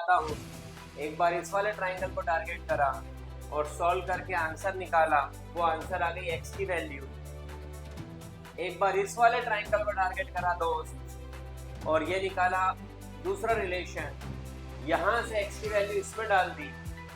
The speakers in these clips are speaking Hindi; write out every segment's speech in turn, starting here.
बताता हूँ। एक बार इस वाले ट्राइंगल को टारगेट करा और सॉल्व करके आंसर निकाला, वो आंसर आ गई एक्स की वैल्यू। एक बार इस वाले ट्राइंगल को टारगेट करा दोस्त और ये निकाला दूसरा रिलेशन, यहाँ से एक्स की वैल्यू इसमें डाल दी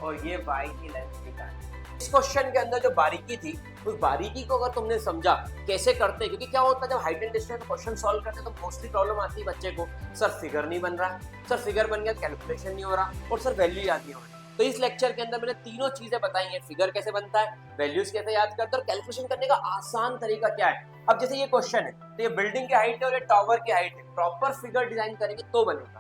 और ये वाई की लेंथ निकाली। इस क्वेश्चन के अंदर जो बारीकी थी, उस बारीकी को अगर तुमने समझा कैसे करते, क्योंकि क्या होता है जब हाइट एंड डिस्टेंस में क्वेश्चन सॉल्व करते हैं तो मोस्टली प्रॉब्लम आती है बच्चे को, सर फिगर नहीं बन रहा, सर फिगर बन गया कैलकुलेशन नहीं हो रहा और सर वैल्यू याद नहीं हो रही। तो इस लेक्चर के अंदर मैंने तीनों चीजें बताई हैं, फिगर कैसे बनता है, वैल्यूज कैसे याद करते हैं और कैलकुलेशन करने का आसान तरीका क्या है। अब जैसे ये क्वेश्चन है तो ये बिल्डिंग की हाइट है और ये टावर की हाइट है, प्रॉपर फिगर डिजाइन करेंगे तो बनेगा।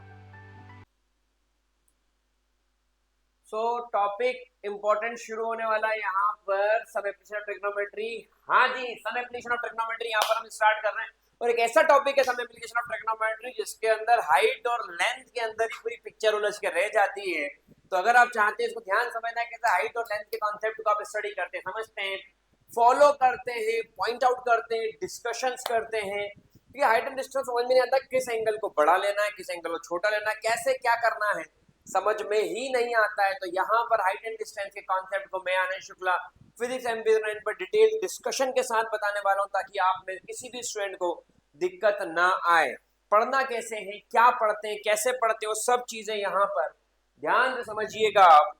सो टॉपिक इंपॉर्टेंट शुरू होने वाला है यहाँ पर, सब एप्लीकेशन ऑफ ट्रिग्नोमेट्री। हाँ जी, सब एप्लीकेशन ऑफ ट्रिग्नोमेट्री यहाँ पर हम स्टार्ट कर रहे हैं और एक ऐसा टॉपिक है सब एप्लीकेशन ऑफ ट्रिग्नोमेट्री जिसके अंदर हाइट और लेंथ के अंदर ही पूरी पिक्चर उलझ के रह जाती है। तो अगर आप चाहते हैं इसको ध्यान समझना है कैसे हाइट और लेंथ के कॉन्सेप्ट को आप स्टडी करते हैं, समझते हैं, फॉलो करते हैं, पॉइंट आउट करते हैं, डिस्कशंस करते हैं, क्योंकि हाइट एंड डिस्टेंस समझ में नहीं आता किस एंगल को बड़ा लेना है, किस एंगल को छोटा लेना है, कैसे क्या करना है, समझ में ही नहीं आता है। तो यहाँ पर हाइट एंड डिस्टेंस के कॉन्सेप्ट को मैं आनंद शुक्ला फिजिक्स एमपी पर डिटेल डिस्कशन के साथ बताने वाला हूँ, ताकि आप में किसी भी स्टूडेंट को दिक्कत ना आए। पढ़ना कैसे है, क्या पढ़ते हैं, कैसे पढ़ते हो, सब चीजें यहाँ पर ध्यान से समझिएगा आप।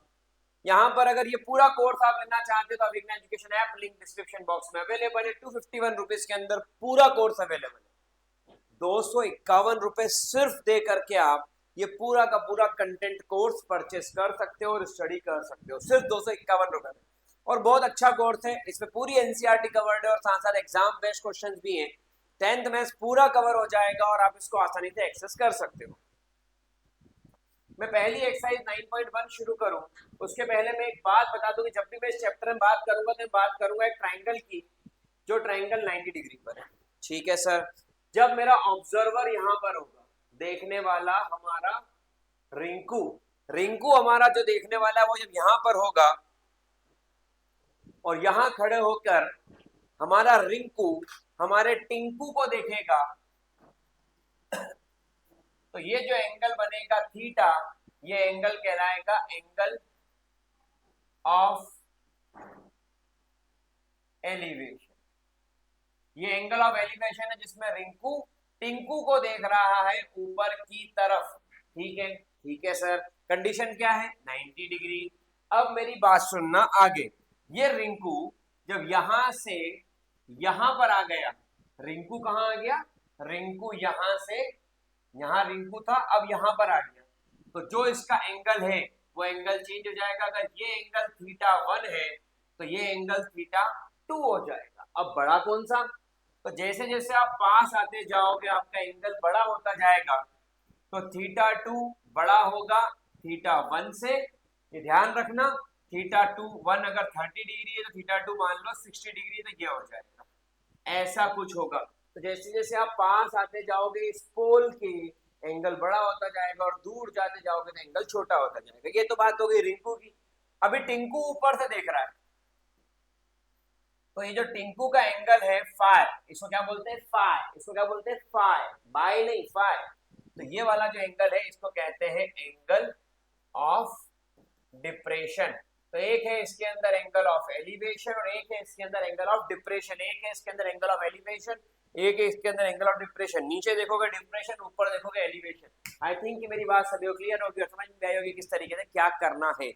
यहाँ पर अगर ये पूरा कोर्स आप लेना चाहते हो तो Abhigyan education app link description box में अवेलेबल है। 251 रुपीज के अंदर पूरा कोर्स अवेलेबल है। 251 रुपए सिर्फ दे करके आप ये पूरा का पूरा कंटेंट कोर्स परचेस कर सकते हो और स्टडी कर सकते हो, सिर्फ 251 रुपए में। और बहुत अच्छा कोर्स है, इसमें पूरी एनसीईआरटी कवर्ड है और साथ साथ एग्जाम बेस्ड क्वेश्चंस भी हैं। 10th में पूरा कवर हो जाएगा और आप इसको आसानी से एक्सेस कर सकते हो। मैं पहली एक्सरसाइज 9.1 शुरू करूं उसके पहले मैं एक बात बता दूं कि जब भी मैं इस चैप्टर में बात करूंगा तो मैं बात करूंगा एक ट्राइंगल की, जो ट्राइंगल 90 डिग्री पर है। ठीक है सर, जब मेरा ऑब्जर्वर यहां पर होगा, देखने वाला हमारा रिंकू, रिंकू हमारा जो देखने वाला है वो जब यहां पर होगा और यहां खड़े होकर हमारा रिंकू हमारे टिंकू को देखेगा, तो ये जो एंगल बनेगा थीटा, ये एंगल कहलाएगा एंगल ऑफ एलिवेशन। ये एंगल ऑफ एलिवेशन है जिसमें रिंकू टिंकू को देख रहा है ऊपर की तरफ। ठीक है, ठीक है सर, कंडीशन क्या है 90 डिग्री। अब मेरी बात सुनना आगे, ये रिंकू जब यहां से यहां पर आ गया, रिंकू कहां आ गया, रिंकू यहां से यहां रिंकू था, अब यहां पर आ गया, तो जो इसका एंगल है वो एंगल चेंज हो जाएगा। अगर ये एंगल थीटा 1 है तो ये एंगल थीटा 2 हो जाएगा। अब बड़ा कौन सा, तो जैसे जैसे आप पास आते जाओगे आपका एंगल बड़ा होता जाएगा, तो थीटा 2 बड़ा होगा थीटा 1 से। ये ध्यान रखना, थीटा 2 1 अगर 30 डिग्री है तो थीटा 2 मान लो 60 डिग्री, तो ये हो जाएगा, ऐसा कुछ होगा। तो जैसे जैसे आप पास आते जाओगे इस पोल के, एंगल बड़ा होता जाएगा और दूर जाते जाओगे तो एंगल छोटा होता जाएगा। ये तो बात हो गई रिंकू की। अभी टिंकू ऊपर से देख रहा है, तो ये जो टिंकू का एंगल है फाई, इसको क्या बोलते हैं फाई, इसको क्या बोलते हैं फाई, बाई नहीं फाई। तो ये वाला जो एंगल है इसको कहते हैं एंगल ऑफ डिप्रेशन। तो एक है इसके अंदर एंगल ऑफ एलिवेशन और एक है इसके अंदर एंगल ऑफ डिप्रेशन। एक है इसके अंदर एंगल ऑफ एलिवेशन, एक है इसके अंदर एंगल ऑफ डिप्रेशन। नीचे देखोगे डिप्रेशन, ऊपर देखोगे एलिवेशन। आई थिंक कि मेरी बात सभी को क्लियर होगी और समझ में आई होगी किस तरीके से क्या करना है।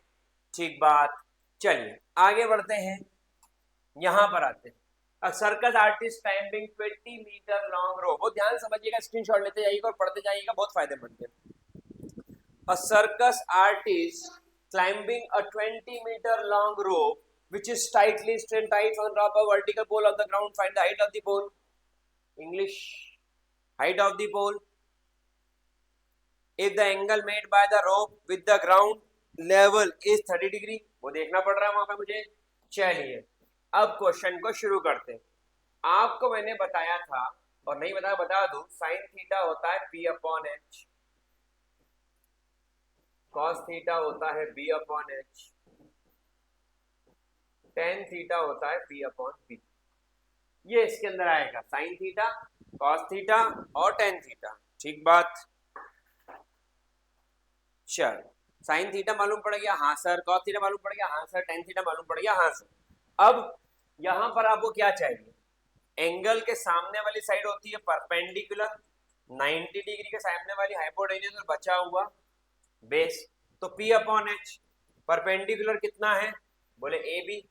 ठीक बात, चलिए आगे बढ़ते हैं, यहां पर आते हैं। A circus artist climbing 20 metre long rope, वो ध्यान समझिएगा, स्क्रीनशॉट लेते जाइएगा और पढ़ते जाइएगा, बहुत फायदेमंद है। A circus artist climbing a 20 meter long rope which is tightly strained tight on top of vertical pole of the ground. Find the height of the pole. English, height of the pole. If the angle made by the rope with the ground level is 30 degree, वो देखना पड़ रहा है वहां पे मुझे। चलिए अब क्वेश्चन को शुरू करते हैं। आपको मैंने बताया था और नहीं बताया बता दूं, साइन थीटा होता है P upon H, cos theta होता है B upon H, tan theta होता है P अपॉन B। ये इसके अंदर आएगा साइन थीटा, कॉस थीटा और टेन थीटा। ठीक बात, चल साइन थीटा मालूम पड़ गया, हाँ सर। कॉस थीटा मालूम पड़ गया, हाँ सर। टेन थीटा मालूम पड़ गया, हाँ सर। अब यहां पर आपको क्या चाहिए, एंगल के सामने वाली साइड होती है परपेंडिकुलर, 90 डिग्री के सामने वाली हाइपोटेन्यूज और बचा हुआ बेस। तो P अपॉन एच, परपेंडिकुलर कितना है, बोले ए बी,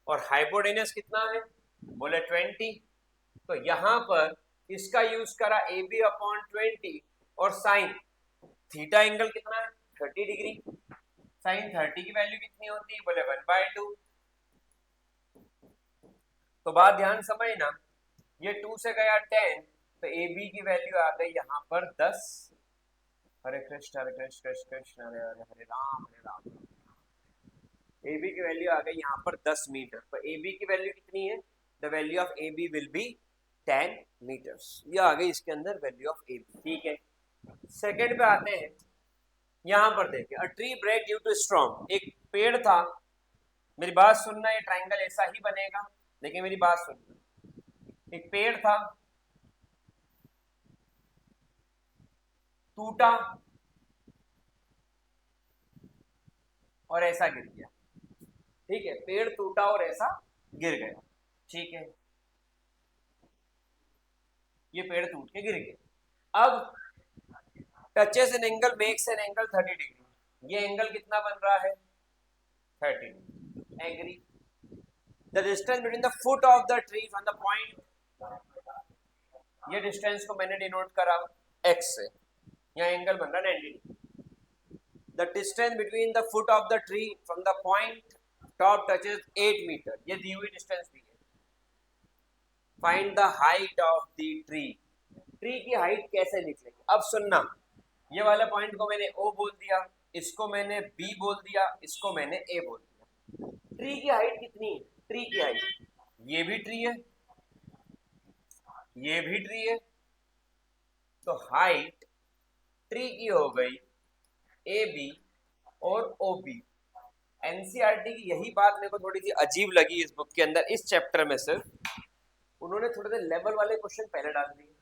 और हाइपोटेन्यूज कितना है, बोले 20। तो यहां पर इसका यूज करा ए बी अपॉन 20, और साइन थीटा एंगल कितना है 30 डिग्री। साइन 30 की वैल्यू कितनी होती है, बोले 1/2। तो बात ध्यान समझना, ये 2 से गया 10, तो ए बी की वैल्यू आ गई यहाँ पर 10। हरे कृष्ण हरे कृष्ण कृष्ण कृष्ण हरे हरे, हरे राम हरे राम। ए बी की वैल्यू आ गई यहाँ पर 10 मीटर। तो ए बी की वैल्यू कितनी है, the value of A B will be 10 metres. ये आ गई इसके अंदर वैल्यू ऑफ ए बी, ठीक है। सेकेंड पे आते हैं, यहां पर देखिए, a tree break due to storm, एक पेड़ था। मेरी बात सुनना, ये ट्रायंगल ऐसा ही बनेगा, लेकिन मेरी बात सुनना। एक पेड़ था, टूटा और ऐसा गिर गया, ठीक है। पेड़ टूटा और ऐसा गिर गया, ठीक है। ये पेड़ टूट के गिर गया। अब touches an angle makes an angle 30 degree, ये एंगल कितना बन रहा है 30 degree. Agree. The distance between the foot of the tree from the point, ये डिस्टेंस को मैंने डिनोट करा x से, यहाँ एंगल बन रहा है 90 degree. The distance between the foot of the tree from the point top touches 8 metre, ये दी हुई डिस्टेंस दी है। Find the height of the tree, tree की हाइट कैसे निकलेगी। अब सुनना, ये वाले पॉइंट को मैंने O बोल दिया, इसको मैंने B बोल दिया, इसको मैंने A बोल दिया। ट्री की हाइट कितनी है, ट्री की हाइट, ये भी ट्री है, ये भी ट्री है, तो हाइट ट्री की हो गई AB और OB। एनसीईआरटी की यही बात मेरे को थोड़ी सी अजीब लगी इस बुक के अंदर, इस चैप्टर में सिर्फ उन्होंने थोड़े से लेवल वाले क्वेश्चन पहले डाल दिए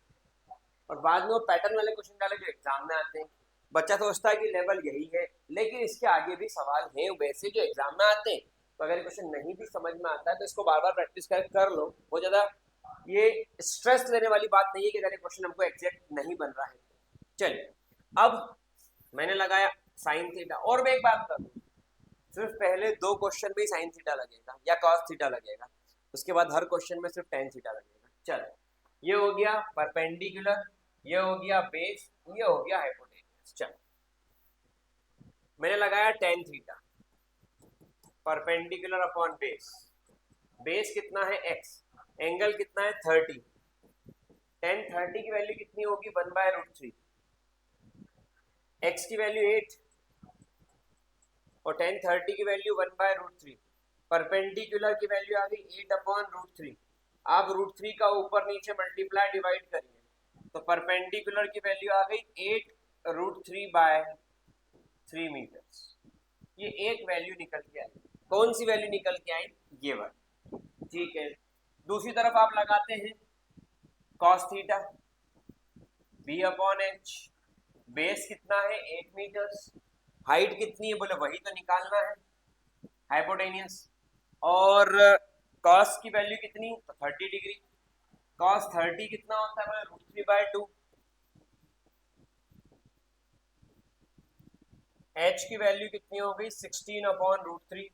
और बाद में वो पैटर्न वाले क्वेश्चन डाले जो एग्जाम में आते हैं। बच्चा सोचता है कि लेवल यही है, लेकिन इसके आगे भी सवाल है वैसे जो एग्जाम में आते हैं। तो अगर क्वेश्चन नहीं भी समझ में आता है तो इसको बार बार प्रैक्टिस कर लो, बहुत ज्यादा ये स्ट्रेस लेने वाली बात नहीं है कि अगर क्वेश्चन हमको एग्जैक्ट नहीं बन रहा है। चलिए, अब मैंने लगाया साइन थीटा, और मैं एक बात करूँ, सिर्फ पहले 2 क्वेश्चन में ही साइन थीटा लगेगा या कॉस थीटा लगेगा, उसके बाद हर क्वेश्चन में सिर्फ टेन थीटा लगेगा। चलो, ये हो गया परपेंडिकुलर, ये हो गया बेस, ये हो गया हाइपोटेन्यूज। चलो, मैंने लगाया tan theta, perpendicular upon base, base कितना है x, एंगल कितना है 30, टेन 30 की वैल्यू कितनी होगी 1/√3, x की वैल्यू 8 और टेन 30 की वैल्यू 1/√3, परपेंडिकुलर की वैल्यू आ गई 8/√3। आप √3 का ऊपर नीचे मल्टीप्लाई डिवाइड करिए, तो परपेंडिकुलर की वैल्यू आ गई 8√3/3 मीटर्स। ये एक वैल्यू निकल के आई, कौन सी वैल्यू निकल के आई, ये वाली, ठीक है। दूसरी तरफ आप लगाते हैं cos थीटा, B/h, बेस कितना है 8 मीटर्स, हाइट कितनी है बोले वही तो निकालना है, हाइपोटेनियस, और cos की वैल्यू कितनी तो 30 डिग्री, cos 30 कितना होता है बोले √3/2, h की वैल्यू कितनी हो गई 16/√3।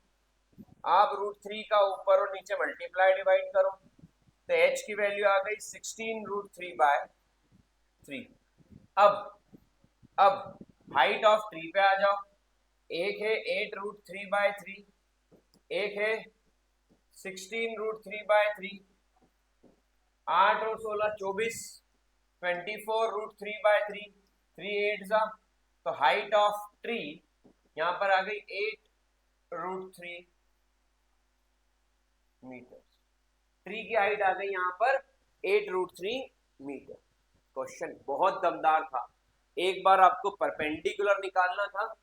आप √3 का ऊपर और नीचे मल्टीप्लाई डिवाइड करो, तो h की वैल्यू आ गई 16√3/3। अब हाइट ऑफ ट्री पे आ जाओ, एक है 8√3/3, एक है 16√3/3, 8 और 16 24, 24√3/3, 3 8 जा, तो हाइट ऑफ ट्री यहां पर आ गई 8√3 मीटर। ट्री की हाइट आ गई यहां पर 8√3 मीटर। क्वेश्चन बहुत दमदार था। एक बार आपको परपेंडिकुलर निकालना था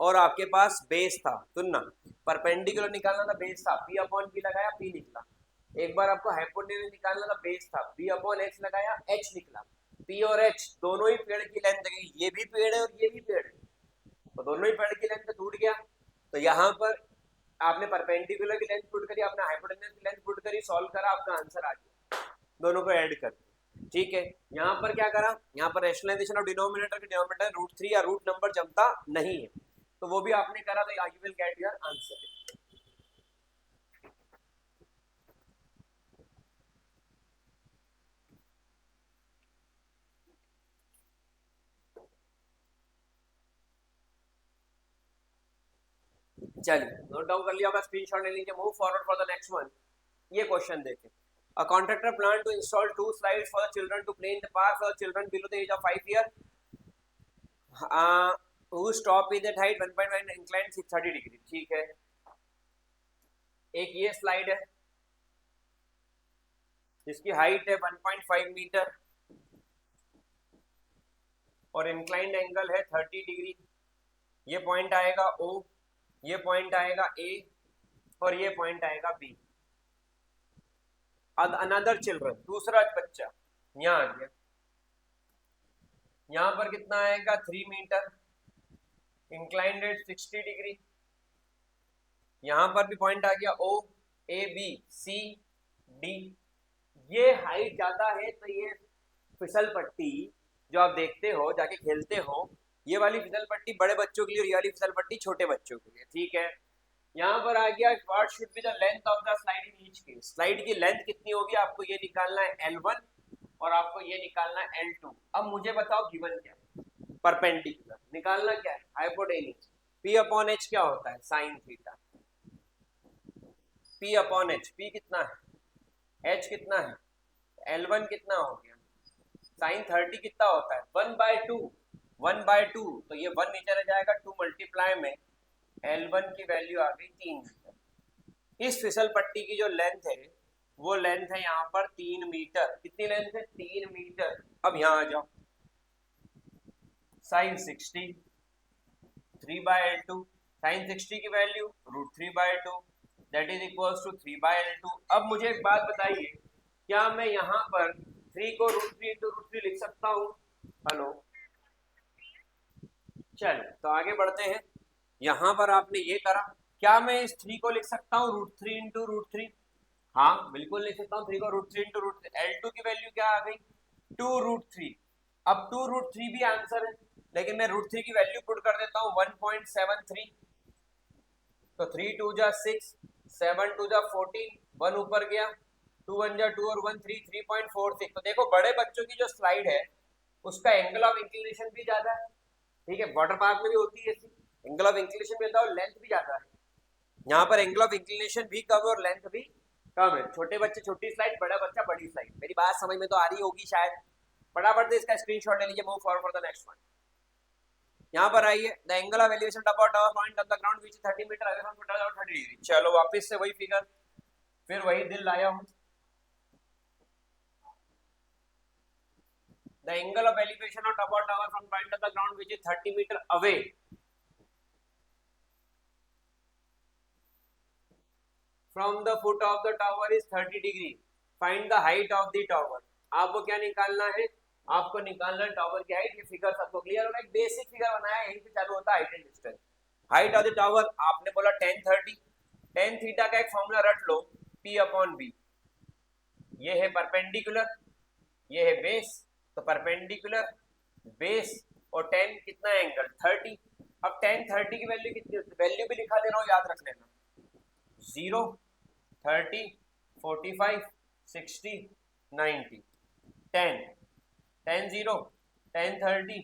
और आपके पास बेस था, सुनना, परपेंडिकुलर निकालना था, बेस था, P/P लगाया, P निकला। एक बार आपको हाइपोटेन्यूज निकालना था, बेस था, B/H लगाया, H निकला। P और H दोनों ही पेड़ की लेंथ गई, ये भी पेड़ है और ये भी पेड़ है, तो दोनों ही पेड़ की लेंथ टूट गया। तो यहाँ पर आपने परपेंडिकुलर की लेंथ पुट करी, आपने हाइपोटेन्यूज की लेंथ पुट करी, सॉल्व करा, आपका आंसर आ गया दोनों को ऐड करके। ठीक है, यहाँ पर क्या करा, यहाँ पर रेशनलाइजेशन ऑफ डिनोमिनेटर के डिनोमिनेटर √3 या रूट नंबर जमता नहीं है, तो वो भी आपने करा, तो you will get your answer. चलिए नोट डाउन कर लिया होगा, स्क्रीनशॉट ले लीजिए। Move forward for the next one. ये क्वेश्चन देखें। A contractor planned to install 2 slides for the children to play in the park for children below the age of 5 years. Whose top is at height 1.1 inclined 630 degree. ठीक है, एक ये स्लाइड है जिसकी हाइट है 1.5 मीटर और इंक्लाइंड एंगल है 30 डिग्री। ये पॉइंट आएगा O, ये पॉइंट आएगा A और ये पॉइंट आएगा B। अनदर चिल्ड्रन, दूसरा बच्चा यहाँ आ गया, यहाँ पर कितना आएगा 3 मीटर, इंक्लाइंड एट 60 डिग्री। यहाँ पर भी पॉइंट आ गया O, A, B, C, D। ये हाइट ज्यादा है तो ये फिसल पट्टी जो आप देखते हो जाके खेलते हो, ये वाली फिसल पट्टी बड़े बच्चों के लिए और ये वाली फिसल पट्टी छोटे बच्चों के लिए। ठीक है, यहाँ पर आ गया what should be the length of the slide in each case. Slide की लेंथ कितनी होगी, आपको ये निकालना है L1 और आपको ये निकालना है L2। अब मुझे बताओ गिवन क्या है, परपेंडिकुलर निकालना क्या है, हाइपोटेन्यूज। P अपॉन H क्या होता है, sine theta. P upon H, P कितना है, H कितना है, L1 कितना हो गया, साइन 30 कितना होता है 1/2, 1/2। तो ये 1 नीचे रह जाएगा, 2 मल्टीप्लाई में L1 की वैल्यू आ गई 3 मीटर। इस फिसल पट्टी की जो लेंथ है वो लेंथ है यहाँ पर 3 मीटर। कितनी लेंथ है, 3 मीटर। अब यहाँ आ जाओ, साइन 60 3/L2, साइन 60 की वैल्यू √3/2 that is equals to 3/L2। अब मुझे एक बात बताइए, क्या मैं यहाँ पर 3 को √3 × √3 लिख सकता हूँ? हेलो, चल तो आगे बढ़ते हैं। यहाँ पर आपने ये करा, क्या मैं इस 3 को लिख सकता हूँ √3 × √3? हाँ बिल्कुल लिख सकता हूँ 3 को √3 × √3। L2 की वैल्यू क्या आ गई 2√3। अब 2√3 भी आंसर है, लेकिन मैं √3 की वैल्यू पुट कर देता हूँ 1.73। तो 3 2 जा 6, 7 2 जा 14, 1 ऊपर गया, 2 1 जा 2 और 1 3, 3.46। तो देखो बड़े बच्चों की जो स्लाइड है उसका एंगल ऑफ इंक्लिनेशन भी ज्यादा है। ठीक है, वाटर पार्क में भी होती है ऐसी, एंगल ऑफ इंक्लिनेशन भी होता है और लेंथ भी ज्यादा है। यहाँ पर एंगल ऑफ इंक्लिनेशन भी कम है और लेंथ भी कम है। छोटे बच्चे छोटी स्लाइड, बड़ा बच्चा बड़ी स्लाइड। मेरी बात समझ में तो आ रही होगी शायद। फटाफट से इसका स्क्रीनशॉट ले लीजिए। Move forward for the next one. यहाँ पर आइए, the angle of elevation about tower point of the ground which is 30 metre away from foot about 30 degree. चलो वापस से वही फिगर, फिर वही दिल लाया हूँ। The angle of elevation of top tower from point of the ground which is 30 meter away from the foot of the tower is 30 degree. Find the height of the tower. आपको क्या निकालना है, आपको निकालना है टावर की हाइट। ये फिगर सबको क्लियर होगा, एक बेसिक फिगर बनाया, यहीं पे चालू होता है height and distance. Height of the tower आपने बोला 10 30, tan थीटा का एक फॉर्मूला रट लो, P अपॉन B। ये है परपेंडिकुलर, ये है बेस, तो परपेंडिकुलर बेस और tan कितना एंगल 30। अब tan 30 की वैल्यू कितनी होती है, वैल्यू भी लिखा दे रहा हूँ, याद रख लेना। 0 30 45 60 90 10 10 0 10 30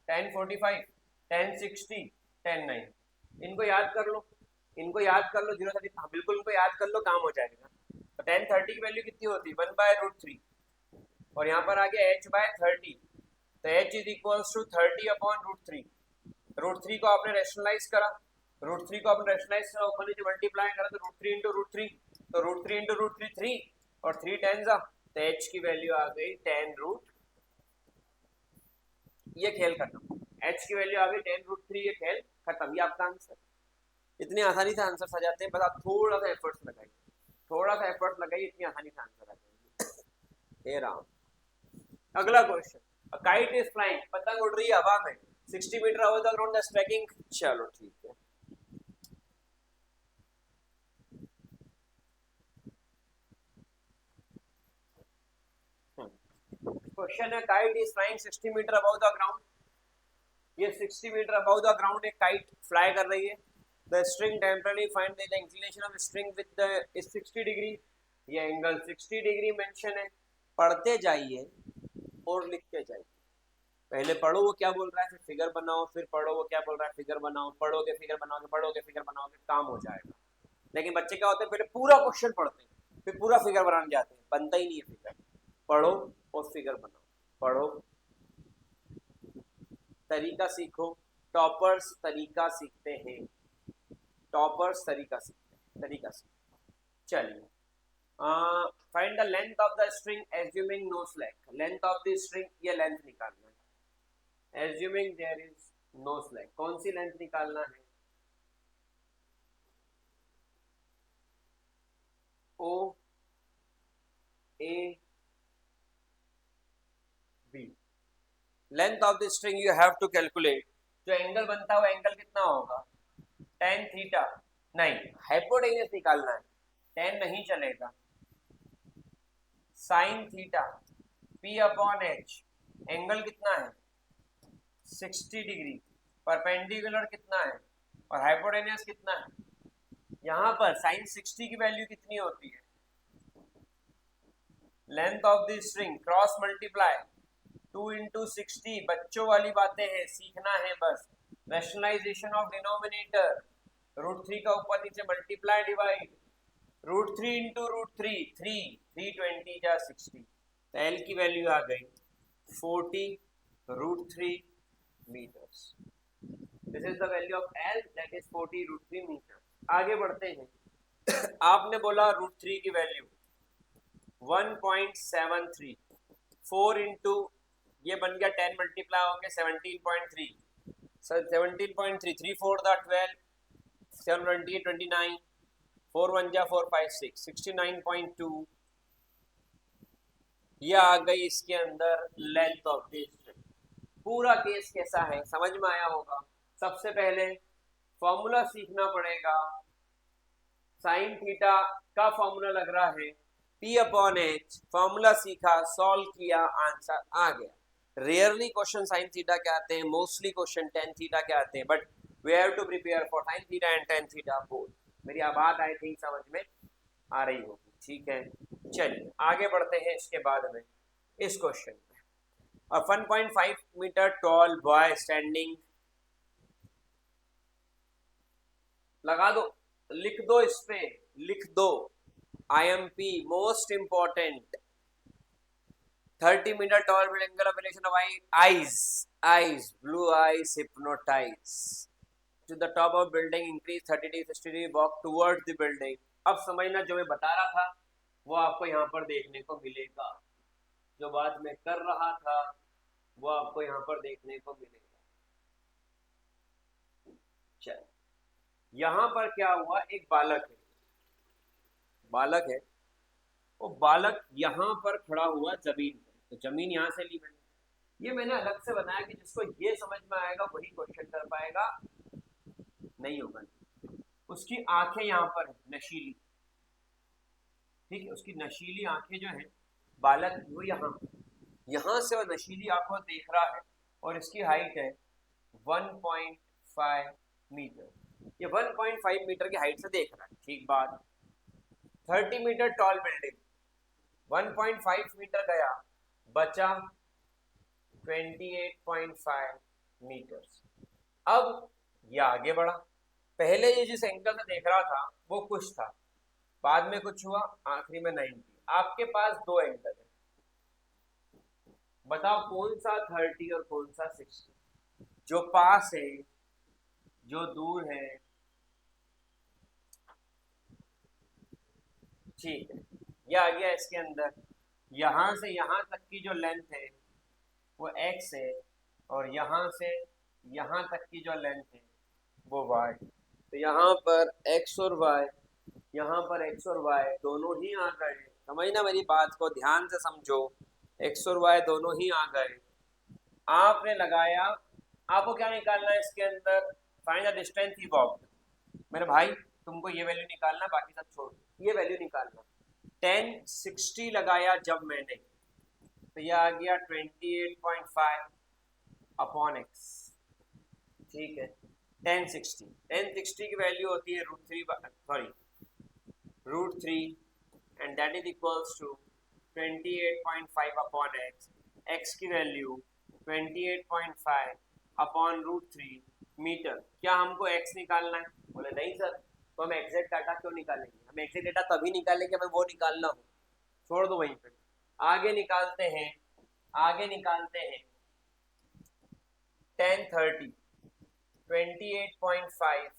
10 45 10 60 10 9। इनको याद कर लो, इनको याद कर लो। 0 30, हाँ बिल्कुल इनको याद कर लो, काम हो जाएगा। तो tan 30 की वैल्यू कितनी होती है 1/√3 और यहाँ पर आ गया h/30। तो h is equals to 30 upon √3। √3 को आपने रेशनलाइज करा, √3 को आपने रेशनलाइज करा, ऊपर नीचे मल्टीप्लाई करा, तो √3 × √3, तो √3 × √3 3 और 3 10 जा, तो h की वैल्यू आ गई 10√। ये खेल खत्म, h की वैल्यू आ गई 10√3, ये खेल खत्म। ये आपका आंसर। इतनी आसानी से आंसर आ जाते हैं, बस आप थोड़ा सा एफर्ट्स लगाइए, थोड़ा सा एफर्ट लगाइए, इतनी आसानी से आंसर आ जाएंगे। हे राम। अगला क्वेश्चन, काइट इज फ्लाइंग, पतंग उड़ रही है हवा में, 60 metre above the ground the striking, चलो ठीक है। क्वेश्चन है kite is flying 60 metre above the ground, ये 60 मीटर अबव द ग्राउंड एक काइट फ्लाई कर रही है। The string temporary find the inclination of string with the 60 degree, ये एंगल 60 डिग्री मेंशन है। पढ़ते जाइए और लिखते जाइए, पहले पढ़ो वो क्या बोल रहा है, फिर फिगर बनाओ, फिर पढ़ो वो क्या बोल रहा है, फिगर बनाओ, पढ़ोगे फिगर बनाओगे, पढ़ोगे फिगर बनाओगे, काम हो जाएगा। लेकिन बच्चे क्या होते हैं, पहले पूरा क्वेश्चन पढ़ते हैं फिर पूरा फिगर बनाने जाते हैं, बनता ही नहीं है फिगर। पढ़ो और फिगर बनाओ, पढ़ो, तरीका सीखो। टॉपर्स तरीका सीखते हैं, टॉपर्स तरीका सीखते हैं, तरीका सीखते। चलिए, find the length of the string assuming no slack, length of the string, ये लेंथ निकालना है। Assuming there is no slack, कौन सी लेंथ निकालना है? O A B, length of the string you have to calculate. जो एंगल बनता है वो एंगल कितना होगा? tan थीटा, नहीं हाइपोटेन्यूज निकालना है, tan नहीं चलेगा। sin theta p upon h, angle कितना है? 60 डिग्री, परपेंडिकुलर कितना है और हाइपोटेन्यूज कितना है? यहाँ पर sin 60 की वैल्यू कितनी होती है? Length of the string cross multiply 2 into 60, बच्चों वाली बातें हैं, सीखना है बस। रैशनलाइजेशन ऑफ डिनोमिनेटर, √3 का ऊपर नीचे मल्टीप्लाई डिवाइड, √3 इंटू √3, 3 जा 60, तो एल की वैल्यू आ गई 40 √3 metres. This is the value of L, that is 40 √3 metre. आगे बढ़ते हैं। आपने बोला √3 की वैल्यू 1.73, 4 इंटू ये बन गया 10 मल्टीप्लाई होंगे 17.3, 17.3, 3 4 12, 7 20 29, 4 1 जा 4 5 6, 69.2, ये आ गई इसके अंदर लेंथ ऑफ द स्ट्रिंग। पूरा केस कैसा है समझ में आया होगा। सबसे पहले फॉर्मूला सीखना पड़ेगा, साइन थीटा का फॉर्मूला लग रहा है P अपॉन एच, फॉर्मूला सीखा, सॉल्व किया, आंसर आ गया। रेयरली क्वेश्चन साइन थीटा के आते हैं, मोस्टली क्वेश्चन टेन थीटा के आते हैं, but we have to prepare for sine theta and tan theta both. मेरी बात आई थिंक समझ में आ रही होगी, ठीक है। चलिए आगे बढ़ते हैं इसके बाद में इस क्वेश्चन में। 1.5 मीटर टॉल बॉय स्टैंडिंग, लगा दो, लिख दो, इस पे लिख दो IMP most important. 30 metre tall with angle of elevation of eyes, blue eyes hypnotize to the top of building, increase 30 degree 60 degree, walk towards the building। अब समझना, जो मैं बता रहा था वो आपको यहाँ पर देखने को मिलेगा, जो बात मैं कर रहा था वो आपको यहाँ पर देखने को मिलेगा। चल, यहाँ पर क्या हुआ, एक बालक है, बालक है, वो बालक यहाँ पर खड़ा हुआ जमीन पर, तो जमीन यहाँ से ली मैंने, ये मैंने अलग से बनाया कि जिसको ये समझ में आएगा वही क्वेश्चन कर पाएगा, नहीं होगा। उसकी आंखें यहाँ पर है नशीली, ठीक है, उसकी नशीली आंखें जो है, बालक वो यहाँ से वो नशीली आंखों देख रहा है, और इसकी हाइट है 1.5 मीटर, ये 1.5 मीटर की हाइट से देख रहा है, ठीक बात। 30 मीटर टॉल बिल्डिंग, 1.5 मीटर गया, बचा 28.5 मीटर। अब ये आगे बढ़ा, पहले ये जिस एंगल से देख रहा था वो कुछ था, बाद में कुछ हुआ, आखिरी में 90। आपके पास दो एंगल है, बताओ कौन सा 30 और कौन सा 60, जो पास है जो दूर है, ठीक है। ये आ गया इसके अंदर, यहां से यहां तक की जो लेंथ है वो x है, और यहां से यहां तक की जो लेंथ है वो y। तो यहाँ पर x और y, यहाँ पर x और y दोनों ही आ गए, समझना मेरी बात को ध्यान से समझो, x और y दोनों ही आ गए। आपने लगाया आपको क्या निकालना है इसके अंदर, find the distance he walked. मेरे भाई तुमको ये वैल्यू निकालना, बाकी सब छोड़, ये वैल्यू निकालना। 1060 लगाया जब मैंने, तो ये आ गया 28.5 अपॉन एक्स, ठीक है। 1060 की वैल्यू होती है √3 and that is equals to 28.5 upon x. X की वैल्यू 28.5 अपॉन √3 मीटर। क्या हमको एक्स निकालना है? बोले नहीं सर, तो हम एग्जैक्ट डाटा क्यों निकालेंगे? हमें एग्जैक्ट डाटा तभी निकालेंगे हमें वो निकालना हो, छोड़ दो वहीं पे। आगे निकालते हैं 1030 28.5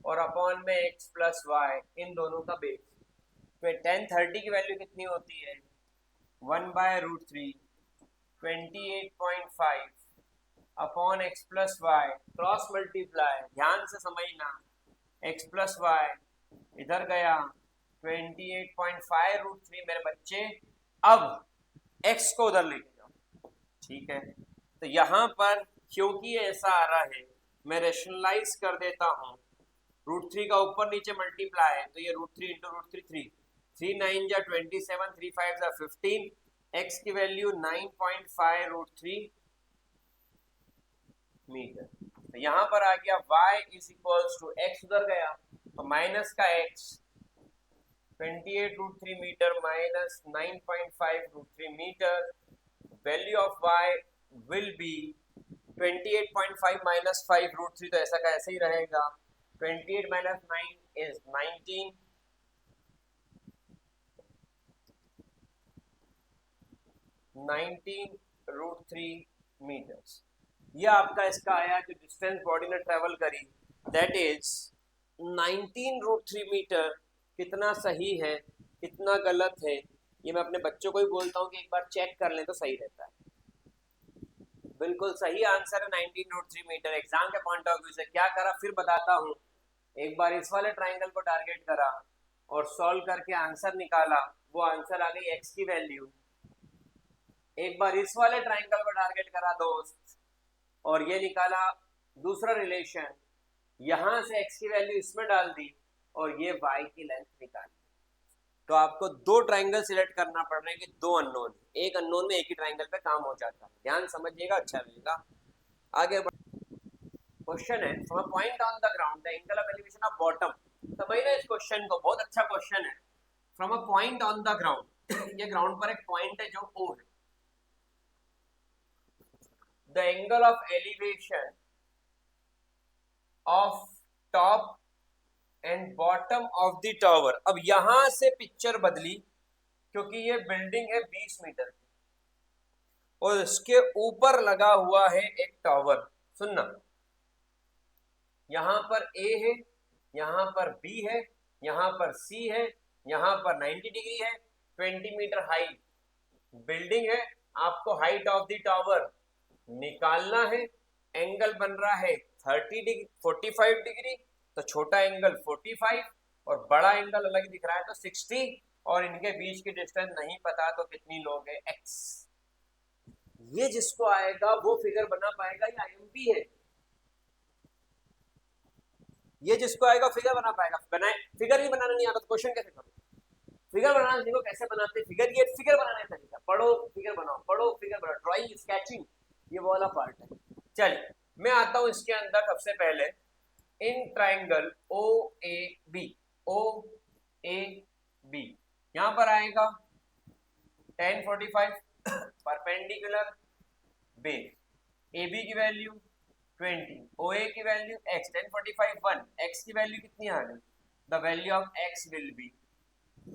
और अपॉन में x प्लस वाई, इन दोनों का बेस। तो 1030 की वैल्यू कितनी होती है? 1/√3 28.5 upon x plus y, cross multiply, ध्यान से समझना, x प्लस वाई इधर गया 28.5 √3 मेरे बच्चे। अब x को उधर लेके जाओ, ठीक है। तो यहां पर क्योंकि ऐसा आ रहा है, मैं रेशनलाइज कर देता हूं। √3 का ऊपर नीचे मल्टीप्लाई है, तो ये √3 इंटू √3 3 9 जा 27, 3 5 जा 15, x की वैल्यू 9.5 √3 मीटर। तो यहां पर आ गया y is equals to x उधर गया तो माइनस का x 28 √3 metre minus 9.5 √3 metre. Value of y will be 28.5 minus 5 √3, तो ऐसा का ऐसे ही रहेगा। 28 minus 9 is 19, 19 √3 मीटर्स। ये आपका इसका आया जो डिस्टेंस बॉडी ने ट्रेवल करी, दैट इज 19 √3 मीटर। कितना सही है कितना गलत है, ये मैं अपने बच्चों को ही बोलता हूँ कि एक बार चेक कर लें तो सही रहता है। बिल्कुल सही आंसर है 19 √3 मीटर। एग्जाम के पॉइंट ऑफ व्यू से क्या करा फिर बताता हूँ। एक बार इस वाले ट्राइंगल को टारगेट करा और सॉल्व करके आंसर निकाला, वो आंसर आ गई एक्स की वैल्यू। एक बार इस वाले ट्राइंगल को टारगेट करा दोस्त और ये निकाला दूसरा रिलेशन, यहां से एक्स की वैल्यू इसमें डाल दी और ये वाई की लेंथ निकाली। तो आपको दो ट्राइंगल सिलेक्ट करना पड़ रहे हैं कि दो अननोन, एक अननोन में एक ही ट्राइंगल पे काम हो जाता है। ध्यान समझिएगा, अच्छा रहेगा। आगे क्वेश्चन है, from a point on the ground the angle of elevation of bottom. समझना इस क्वेश्चन को, बहुत अच्छा क्वेश्चन है। From a point on the ground ये ग्राउंड पर एक पॉइंट है जो O है। The angle of elevation of top and bottom of the tower. अब यहां से पिक्चर बदली क्योंकि ये बिल्डिंग है 20 मीटर की और इसके ऊपर लगा हुआ है एक टावर। सुनना, यहां पर A है, यहां पर B है, यहां पर C है, यहां पर 90 डिग्री है, 20 मीटर हाइट बिल्डिंग है। आपको हाइट ऑफ द टावर निकालना है। एंगल बन रहा है 30 डिग्री 45 डिग्री, तो छोटा एंगल 45 और बड़ा एंगल अलग दिख रहा है तो 60, और इनके बीच की डिस्टेंस नहीं पता तो कितनी लोग है x। ये जिसको आएगा वो फिगर बना पाएगा, ये आईएमपी है। ये जिसको आएगा फिगर बना पाएगा। बनाए, फिगर ही बनाना नहीं आता तो क्वेश्चन कैसे करो? फिगर बनाना देखो कैसे बनाते हैं फिगर, ये फिगर बनाने का तरीका, पढ़ो फिगर बनाओ, पढ़ो फिगर बनाओ, ड्राइंग स्केचिंग ये वाला पार्ट है। चलिए मैं आता हूं इसके अंदर। सबसे पहले in triangle O A B, O A B यहां पर आएगा 1045 परपेंडिकुलर बेस, ए बी की वैल्यू 20, OA की वैल्यू x, 1045 1, x की वैल्यू कितनी आ गई? The value of x will be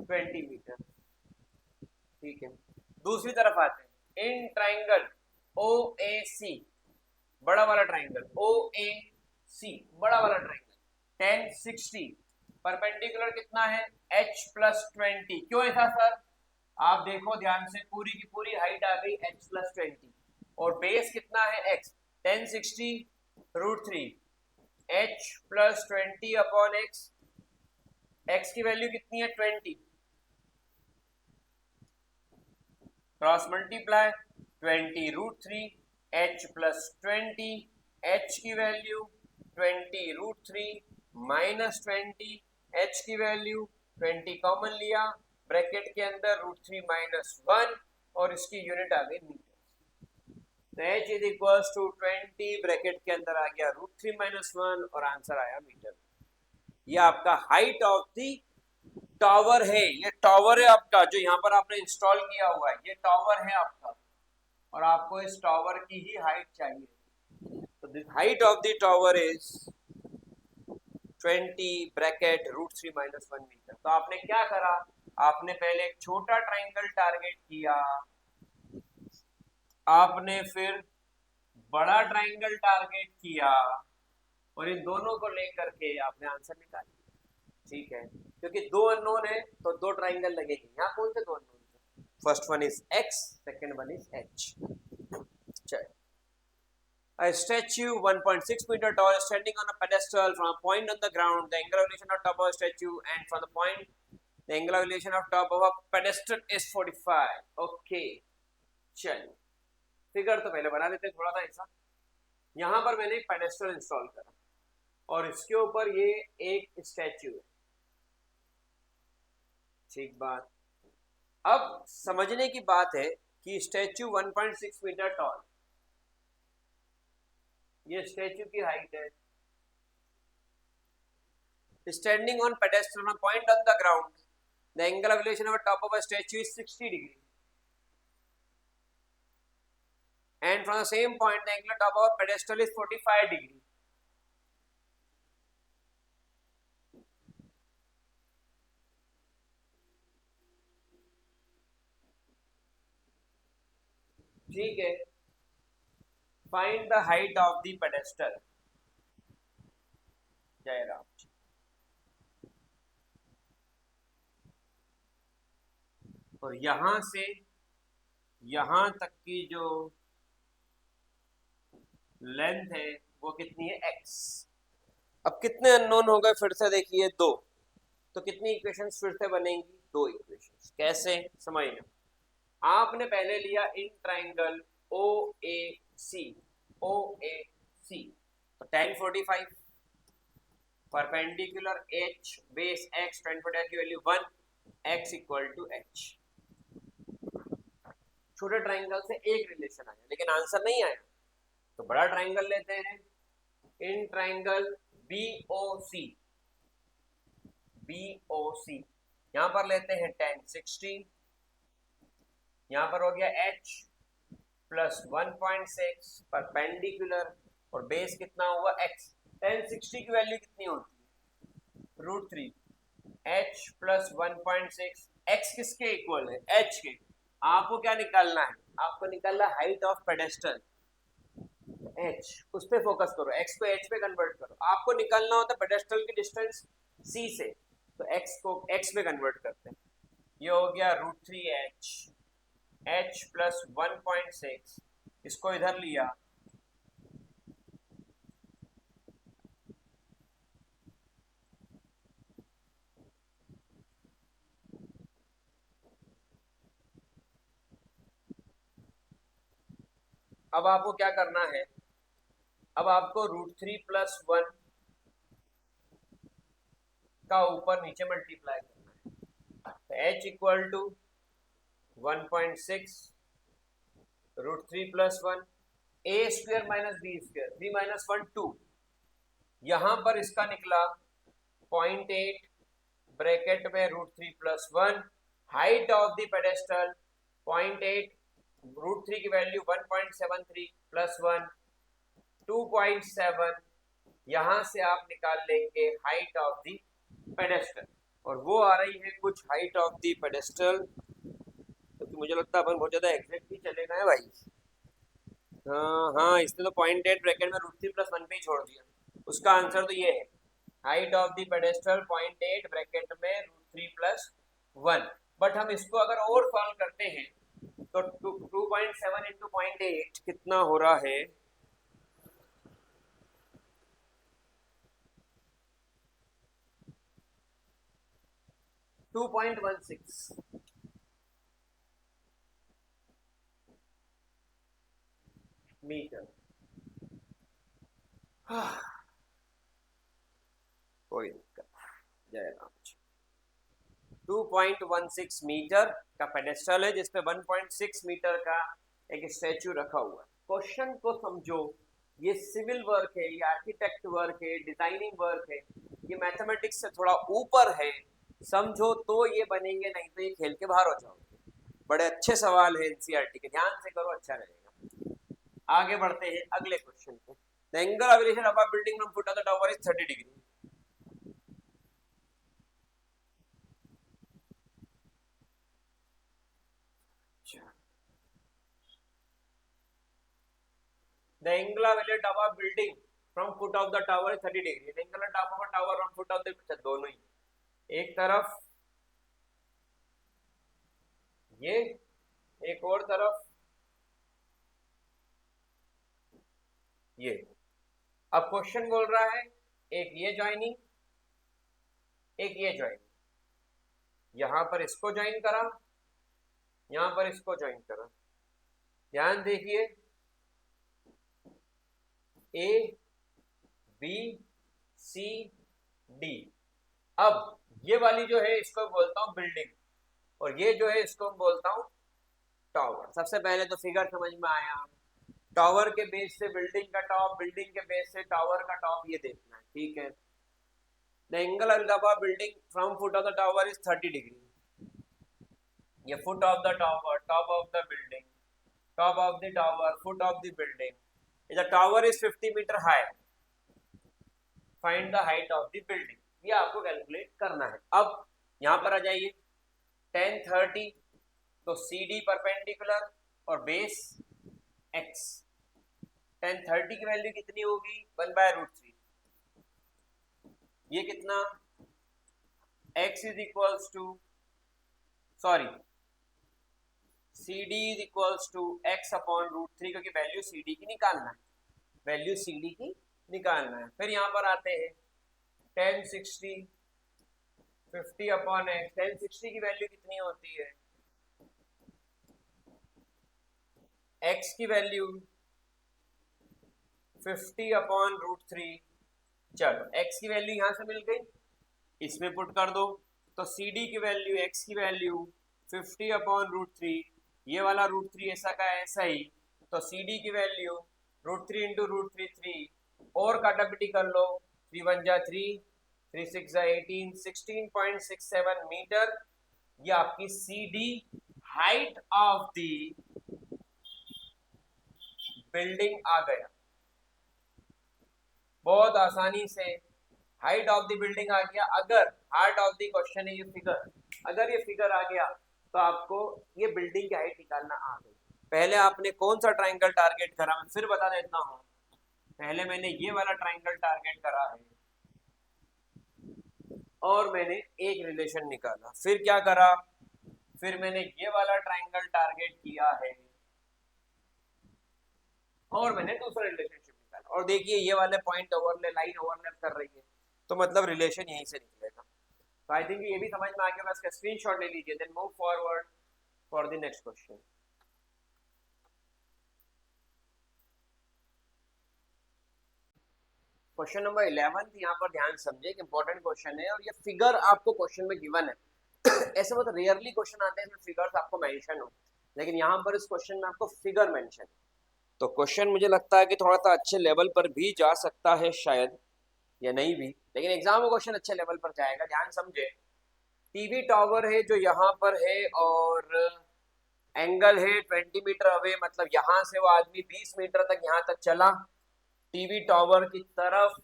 20 meter, ठीक है। दूसरी तरफ आते हैं, इन ट्राइंगल OAC, बड़ा वाला ट्राइंगल OAC, बड़ा वाला ट्राइंगल 1060 परपेंडिकुलर कितना है h प्लस 20। क्यों ऐसा सर? आप देखो ध्यान से, पूरी की पूरी हाइट आ गई h प्लस 20 और बेस कितना है x, 1060 √3 h plus 20 upon x। x की वैल्यू कितनी है 20, cross multiply 20 √3 h plus 20 h की वैल्यू 20√3 माइनस 20, h की वैल्यू 20 कॉमन लिया, ब्रैकेट के अंदर √3 माइनस 1 और इसकी यूनिट आ गई मीटर। तो h is equals to 20 bracket के अंदर आ गया √3 माइनस 1 और आंसर आया मीटर। ये आपका हाइट ऑफ दी टावर है, ये टावर है आपका जो यहाँ पर आपने इंस्टॉल किया हुआ है, ये टावर है आपका और आपको इस टावर की ही हाइट चाहिए। तो the height of the tower is 20 bracket √3 minus 1 meter. तो आपने क्या करा, आपने पहले एक छोटा ट्राइंगल टारगेट किया, आपने फिर बड़ा ट्राइंगल टारगेट किया और इन दोनों को लेकर के आपने आंसर निकाला। ठीक है, क्योंकि दो अननोन है तो दो ट्राइंगल लगेंगे। यहाँ कौन से दो अननोन है? First one is x, second one is h। चलिए, a statue 1.6 meter tall standing on a pedestal from a point on the ground. The angular elevation of top of a statue and from the point the angular elevation of top of a pedestal is 45. Okay, चलिए फिगर तो पहले बना लेते हैं थोड़ा सा ऐसा। यहाँ पर मैंने एक पेडेस्टल इंस्टॉल करा और इसके ऊपर ये एक स्टैच्यू है। ठीक बात, अब समझने की बात है कि स्टैच्यू 1.6 मीटर टॉल, ये स्टैच्यू की हाइट है। Standing on pedestal from point on the ground, the angle of elevation of top of a statue is 60 degree and from the same point the angle top of a pedestal is 45 degree. ठीक है, find the height of the pedestal. जय राम। और यहां से यहां तक की जो लेंथ है वो कितनी है, x। अब कितने अननोन हो गए फिर से देखिए, दो। तो कितनी इक्वेशंस फिर से बनेंगी, दो इक्वेशंस। कैसे समझना, आपने पहले लिया इन ट्राइंगल OAC, OAC तो tan 45, perpendicular h base x, tan 45 की value 1, x equal to h। छोटे ट्राइंगल से एक रिलेशन आया लेकिन आंसर नहीं आया, तो बड़ा ट्राइंगल लेते हैं, इन ट्राइंगल BOC, BOC यहां पर लेते हैं tan 60, यहां पर हो गया h प्लस 1.6 परपेंडिकुलर और बेस कितना हुआ x। tan 60 की वैल्यू कितनी होती है, √3, h प्लस 1.6, x किसके इक्वल है, h के। आपको क्या निकालना है, आपको निकालना हाइट ऑफ पेडेस्टल, h, उस पे फोकस करो, x को h पे कन्वर्ट करो। आपको निकालना होता है पेडेस्टल की डिस्टेंस c से, तो x को x पे कन्वर्ट करते हैं। ये हो गया √3h, h प्लस 1.6, इसको इधर लिया, अब आपको क्या करना है, अब आपको √3 प्लस 1 का ऊपर नीचे मल्टीप्लाई करना है। तो h equal to 1.6 √3 plus 1, a square minus b square, 3 minus 1 2, यहां पर इसका निकला 0.8 ब्रैकेट में √3 plus 1, height of the pedestal 0.8, √3 की वैल्यू 1.73 प्लस 1 2.7, यहां से आप निकाल लेंगे हाइट ऑफ द पेडेस्टल और वो आ रही है कुछ हाइट ऑफ द पेडेस्टल, क्योंकि मुझे लगता है अपन बहुत ज्यादा एग्जैक्ट ही चलेगा है भाई। हाँ इसने तो 0.8 ब्रैकेट में √3 प्लस 1 पे ही छोड़ दिया, उसका आंसर तो ये है, height of the pedestal 0.8 bracket में √3 प्लस 1। बट हम इसको अगर और सॉल्व करते हैं तो 2.7 इंटू 0.8 कितना हो रहा है, 2.16 मीटर। कोई दिक्कत, जय राम जी। 2.16 मीटर का पेडेस्टल है जिसपे 1.6 मीटर का एक स्टैचू रखा हुआ है। क्वेश्चन को समझो, ये सिविल वर्क है, ये आर्किटेक्ट वर्क है, डिजाइनिंग वर्क है, ये मैथमेटिक्स से थोड़ा ऊपर है, समझो तो ये बनेंगे, नहीं तो ये खेल के बाहर हो जाओगे। बड़े अच्छे सवाल है एनसीईआरटी के, ध्यान से करो, अच्छा रहेगा। आगे बढ़ते हैं अगले क्वेश्चन पे। The angle of elevation above building from foot of the tower is 30 degree. The angle of elevation above building from foot of the tower is 30 degree. The angle of top of a tower from foot of the दोनों ही, एक तरफ ये, एक और तरफ ये। अब क्वेश्चन बोल रहा है एक ये ज्वाइनिंग, एक ये ज्वाइनिंग, यहां पर इसको ज्वाइन करा, यहां पर इसको ज्वाइन करा। ध्यान देखिए, ए बी सी डी। अब ये वाली जो है इसको बोलता हूं बिल्डिंग, और ये जो है इसको बोलता हूं टावर। सबसे पहले तो फिगर समझ में आया, टावर के बेस से बिल्डिंग का टॉप, बिल्डिंग के बेस से टावर का टॉप, ये देखना है, ठीक है। The angle of the building from foot of the tower is 30 degree. ये foot of the tower, top of the building, top of the tower, foot of the building. The tower is 50 metre high, find the height of the building, ये आपको कैलकुलेट करना है। अब यहां पर आ जाइए, 1030, तो CD परपेंडिकुलर और बेस x। 1030 की वैल्यू कितनी होगी, 1/√3। ये कितना, x is equals to, sorry, CD is equals to x upon √3, क्योंकि वैल्यू CD की निकालना है, वैल्यू CD की निकालना है। फिर यहां पर आते हैं 1060, 50 अपॉन x। 1060 की वैल्यू कितनी होती है, x की वैल्यू 50 अपॉन √3। चलो x की वैल्यू यहां से मिल गई, इसमें पुट कर दो, तो CD की वैल्यू, x की वैल्यू 50 अपॉन √3, ये वाला √3 ऐसा का ऐसा ही, तो CD की वैल्यू √3 इंटू √3 3, और काटापिटी कर लो, 3 1 जा 3, 3 6 जा 18, 16.67 मीटर। ये आपकी CD height of the building आ गया। बहुत आसानी से हाइट ऑफ द बिल्डिंग आ गया। अगर हार्ट ऑफ द क्वेश्चन है ये फिगर, अगर ये फिगर आ गया तो आपको ये बिल्डिंग की हाइट निकालना आ गई। पहले आपने कौन सा ट्रायंगल टारगेट करा, मैं फिर बता देता हूं। पहले मैंने ये वाला ट्रायंगल टारगेट करा है और मैंने एक रिलेशन निकाला। फिर क्या करा, फिर मैंने ये वाला ट्रायंगल टारगेट किया है और मैंने दूसरा रिलेशनशिप निकाला, और देखिए ये वाले पॉइंट ओवरलैप, लाइन ओवरलैप कर रही है, तो मतलब रिलेशन यहीं से निकलेगा। तो आई थिंक ये भी समझ में आ गया, बस स्क्रीनशॉट ले लीजिए, then move forward for the next question. Question number 11 यहाँ पर ध्यान समझे कि इंपॉर्टेंट क्वेश्चन है, और ये फिगर आपको क्वेश्चन में गिवन है। ऐसे बहुत रेयरली क्वेश्चन आते हैं इसमें फिगर्स आपको मेंशन हो, लेकिन यहाँ पर इस क्वेश्चन में आपको फिगर मेंशन है। तो क्वेश्चन मुझे लगता है कि थोड़ा सा अच्छे लेवल पर भी जा सकता है शायद, या नहीं भी, लेकिन एग्जाम में क्वेश्चन अच्छे लेवल पर जाएगा। ध्यान समझे, टीवी टावर है जो यहाँ पर है और एंगल है 20 मीटर अवे, मतलब यहाँ से वो आदमी 20 मीटर तक यहाँ तक चला टीवी टावर की तरफ।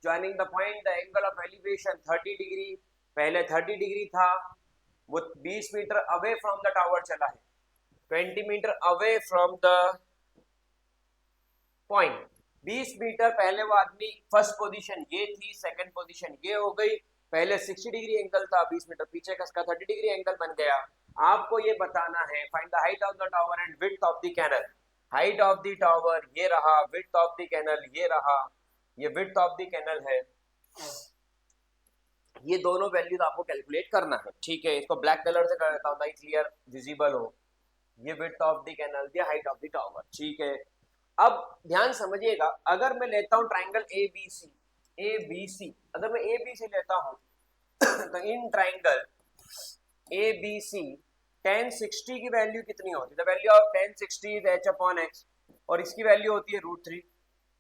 Joining the point, the angle of elevation 30 degree, पहले 30 डिग्री था, वो 20 meter away from the tower चला है, 20 meter away from the point. 20 meter पहले वो आदमी, फर्स्ट पोजीशन ये थी, सेकंड पोजीशन ये हो गई, पहले 60 डिग्री एंगल था, 20 मीटर पीछे का इसका 30 डिग्री एंगल बन गया। आपको ये बताना है find the height of the tower and width of the canal. Height of the tower ये रहा, विड्थ ऑफ द कैनल ये रहा, ये विड्थ ऑफ द कैनल है। ये दोनों वैल्यूज आपको कैलकुलेट करना है, ठीक है। इसको ब्लैक कलर से कर देता हूं ताकि क्लियर विजिबल हो। ये विड्थ ऑफ द कैनल, ये हाइट ऑफ द टावर, ठीक है। अब ध्यान समझिएगा, अगर मैं लेता हूं ट्राइंगल ABC, अगर मैं ABC लेता हूं तो इन ट्राइंगल ABC tan 60 की वैल्यू कितनी होती है? The value of tan 60 is h upon x, और इसकी वैल्यू होती है √3,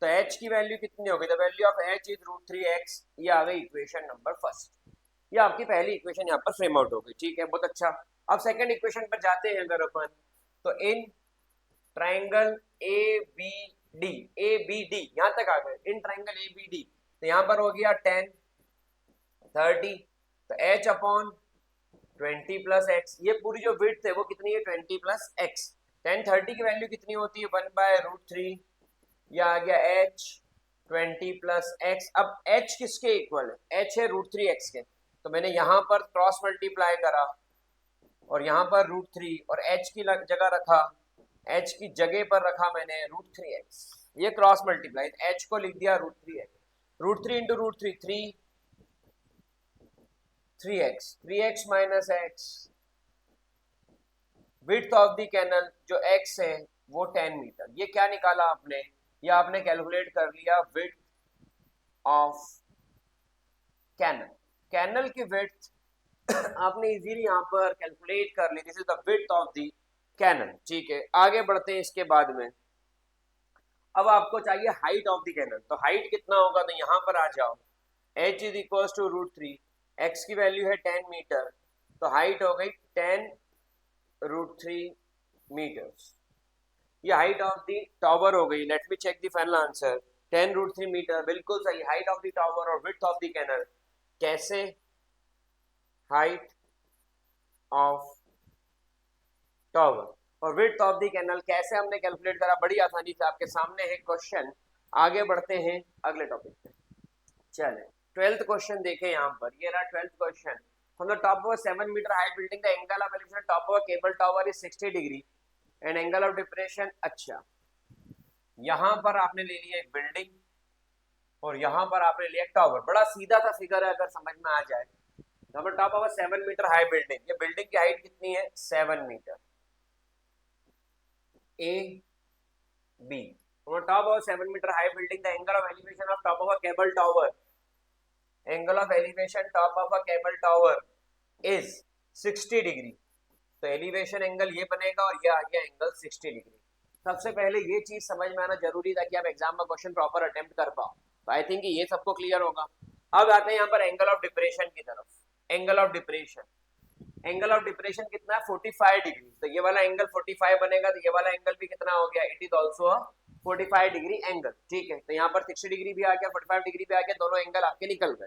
तो h की वैल्यू कितनी होगी? The value of h is √3x। ये आ गई इक्वेशन नंबर फर्स्ट, ये आपकी पहली इक्वेशन यहाँ पर फ्रेम आउट हो गई। ठीक है, बहुत अच्छा। अब सेकंड इक्वेशन पर जाते हैं अगर अपन, तो इन ट्राइंगल ABD यहाँ तक आ गए, इन ट्राइंगल ABD, तो यहाँ पर हो गया tan 30, तो h अपॉन 20 प्लस एक्स, ये पूरी जो विड्थ है वो कितनी है? 20 प्लस एक्स। tan 30 की वैल्यू कितनी होती है? 1/√3, या आ गया h 20 प्लस एक्स। अब h किसके इक्वल है? h है √3x के, तो मैंने यहाँ पर क्रॉस मल्टीप्लाई करा और यहाँ पर √3 और h की जगह रखा, h की जगह पर रखा मैंने √3x, ये क्रॉस मल्टीप्लाई, h को लिख दिया √3x, √3 into √3 3x minus x, width of the canal जो x है वो 10 मीटर। ये क्या निकाला आपने? ये आपने कैलकुलेट कर लिया विड्थ ऑफ कैनल, कैनल की विड्थ आपने इजीली यहाँ पर कैलकुलेट कर ली, this is the width of the canal. ठीक है, आगे बढ़ते हैं इसके बाद में। अब आपको चाहिए हाइट ऑफ द कैनल, तो हाइट कितना होगा? तो यहाँ पर आ जाओ, h is equal to √3, x की वैल्यू है 10 मीटर, तो हाइट हो गई 10√3 मीटर्स। ये हाइट ऑफ द टावर हो गई। Let me check the final answer, 10√3 meter, बिल्कुल सही। हाइट ऑफ द टावर और विड्थ ऑफ द कैनल, कैसे? हाइट ऑफ टावर और विड्थ ऑफ द कैनल कैसे हमने कैलकुलेट करा? बड़ी आसानी से आपके सामने है क्वेश्चन। आगे बढ़ते हैं अगले टॉपिक पे। चले 12th क्वेश्चन देखें यहाँ पर, ये रहा 12th question. From the top of 7 meter height building the angle of elevation top of cable tower is 60 degree and angle of depression. अच्छा, यहाँ पर आपने ले लिया एक बिल्डिंग और यहाँ पर आपने लिया टावर, बड़ा सीधा सा फिगर है अगर समझ में आ जाए। Top of 7 meter high building, ये बिल्डिंग की हाइट कितनी है? 7 meter. A B from top of 7 meter high building, the angle of elevation of top of a cable tower, angle of elevation top of a cable tower is 60 degree. तो एलिवेशन एंगल ये बनेगा और ये आ गया एंगल 60 डिग्री। सबसे पहले ये चीज समझ में आना जरूरी था कि आप एग्जाम में क्वेश्चन प्रॉपर अटेम्प्ट कर पाओ, तो आई थिंक ये सबको क्लियर होगा। अब आते हैं यहाँ पर एंगल ऑफ डिप्रेशन की तरफ। Angle of depression, angle of depression कितना है? 45 डिग्री। तो ये वाला एंगल 45 बनेगा, तो ये वाला एंगल भी कितना हो गया? It is also 45 degree angle. ठीक है, तो यहाँ पर 60 डिग्री भी आ गया, 45 डिग्री भी आ गया, दोनों एंगल आपके निकल गए।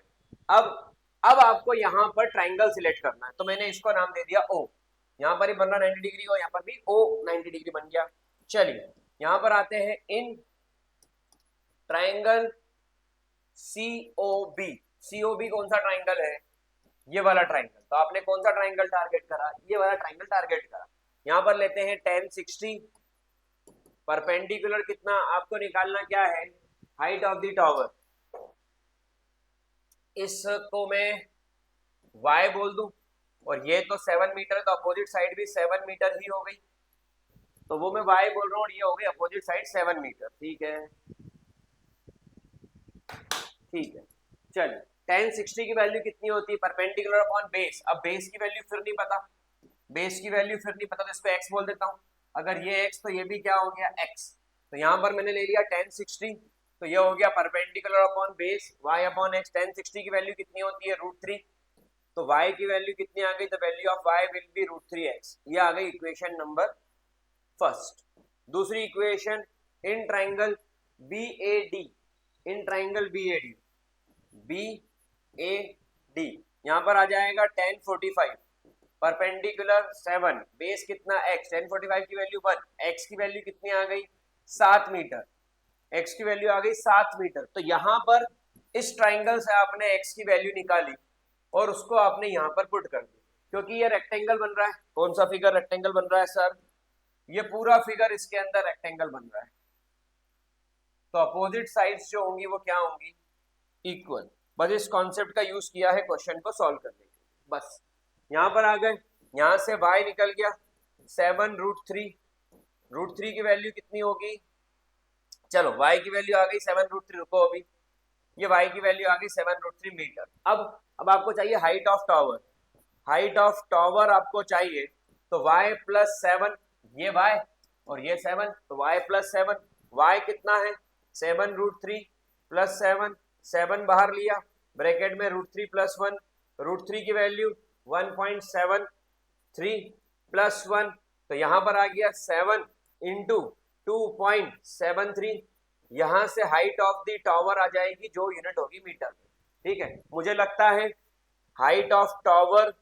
अब आपको यहाँ पर ट्राइंगल सिलेक्ट करना है, तो मैंने इसको नाम दे दिया O। यहाँ पर ही बन रहा 90 डिग्री हो, यहाँ पर भी O 90 डिग्री बन गया। चलिए यहाँ पर आते हैं इन ट्राइंगल COB। COB कौन सा ट्राइंगल है? ये वाला ट्राइंगल। तो आपने कौन सा ट्राइंगल टारगेट करा? ये वाला ट्राइंगल टारगेट करा। यहाँ पर लेते हैं tan 60, परपेंडिकुलर कितना आपको निकालना क्या है? Height of the tower. इसको मैं y बोल दूं और ये तो 7 मीटर है, तो अपोजिट साइड भी 7 मीटर ही हो गई, तो वो मैं y बोल रहा हूँ और ये हो गई अपोजिट साइड 7 मीटर। ठीक है, ठीक है। चलिए tan 60 की वैल्यू कितनी होती है? Perpendicular upon base. अब बेस की वैल्यू फिर नहीं पता, बेस की वैल्यू फिर नहीं पता, तो इसको x बोल देता हूँ। अगर ये x तो ये भी क्या हो गया? x। तो यहाँ पर मैंने ले लिया tan 60, तो ये हो गया perpendicular upon base y upon x। tan 60 की वैल्यू कितनी होती है? √3, तो y की वैल्यू कितनी आ गई? The value of y will B √3x। ये आ गई इक्वेशन नंबर फर्स्ट। दूसरी equation, in triangle BAD, in triangle BAD यहाँ पर आ जाएगा tan 45, परपेंडिकुलर 7, बेस कितना? x, tan 45 की वैल्यू 1, x की वैल्यू कितनी आ गई? 7 मीटर, x की वैल्यू आ गई 7 मीटर। तो यहाँ पर इस ट्राइंगल से आपने x की वैल्यू निकाली और उसको आपने यहाँ पर पुट कर दी, क्योंकि ये रेक्टेंगल बन रहा है। कौन सा फिगर रेक्टेंगल बन रहा है सर? ये पूरा फिगर इसके अंदर रेक्टेंगल बन रहा है, तो अपोजिट साइड्स जो होंगी वो क्या होंगी? इक्वल। बस इस कॉन्सेप्ट का यूज किया है क्वेश्चन को सॉल्व करने के लिए। बस यहाँ पर आ गए, यहाँ से y निकल गया 7 √3, √3 की वैल्यू कितनी होगी? चलो y की वैल्यू आ गई 7√3, रुको अभी, ये y की वैल्यू आ गई 7√3 मीटर। अब आपको चाहिए height of tower, height of tower आपको चाहिए, तो y प्लस 7, ये y और ये 7, तो y प्लस 7, y कितना है 7√3 प्लस 7, 7 बाहर लिया, ब्रैकेट में √3 प्लस 1, √3 की वैल्यू 1.73 प्लस 1, तो यहां पर आ गया 7 इंटू 2.73, यहां से हाइट ऑफ द टावर आ जाएगी जो यूनिट होगी मीटर में। ठीक है, मुझे लगता है हाइट ऑफ टावर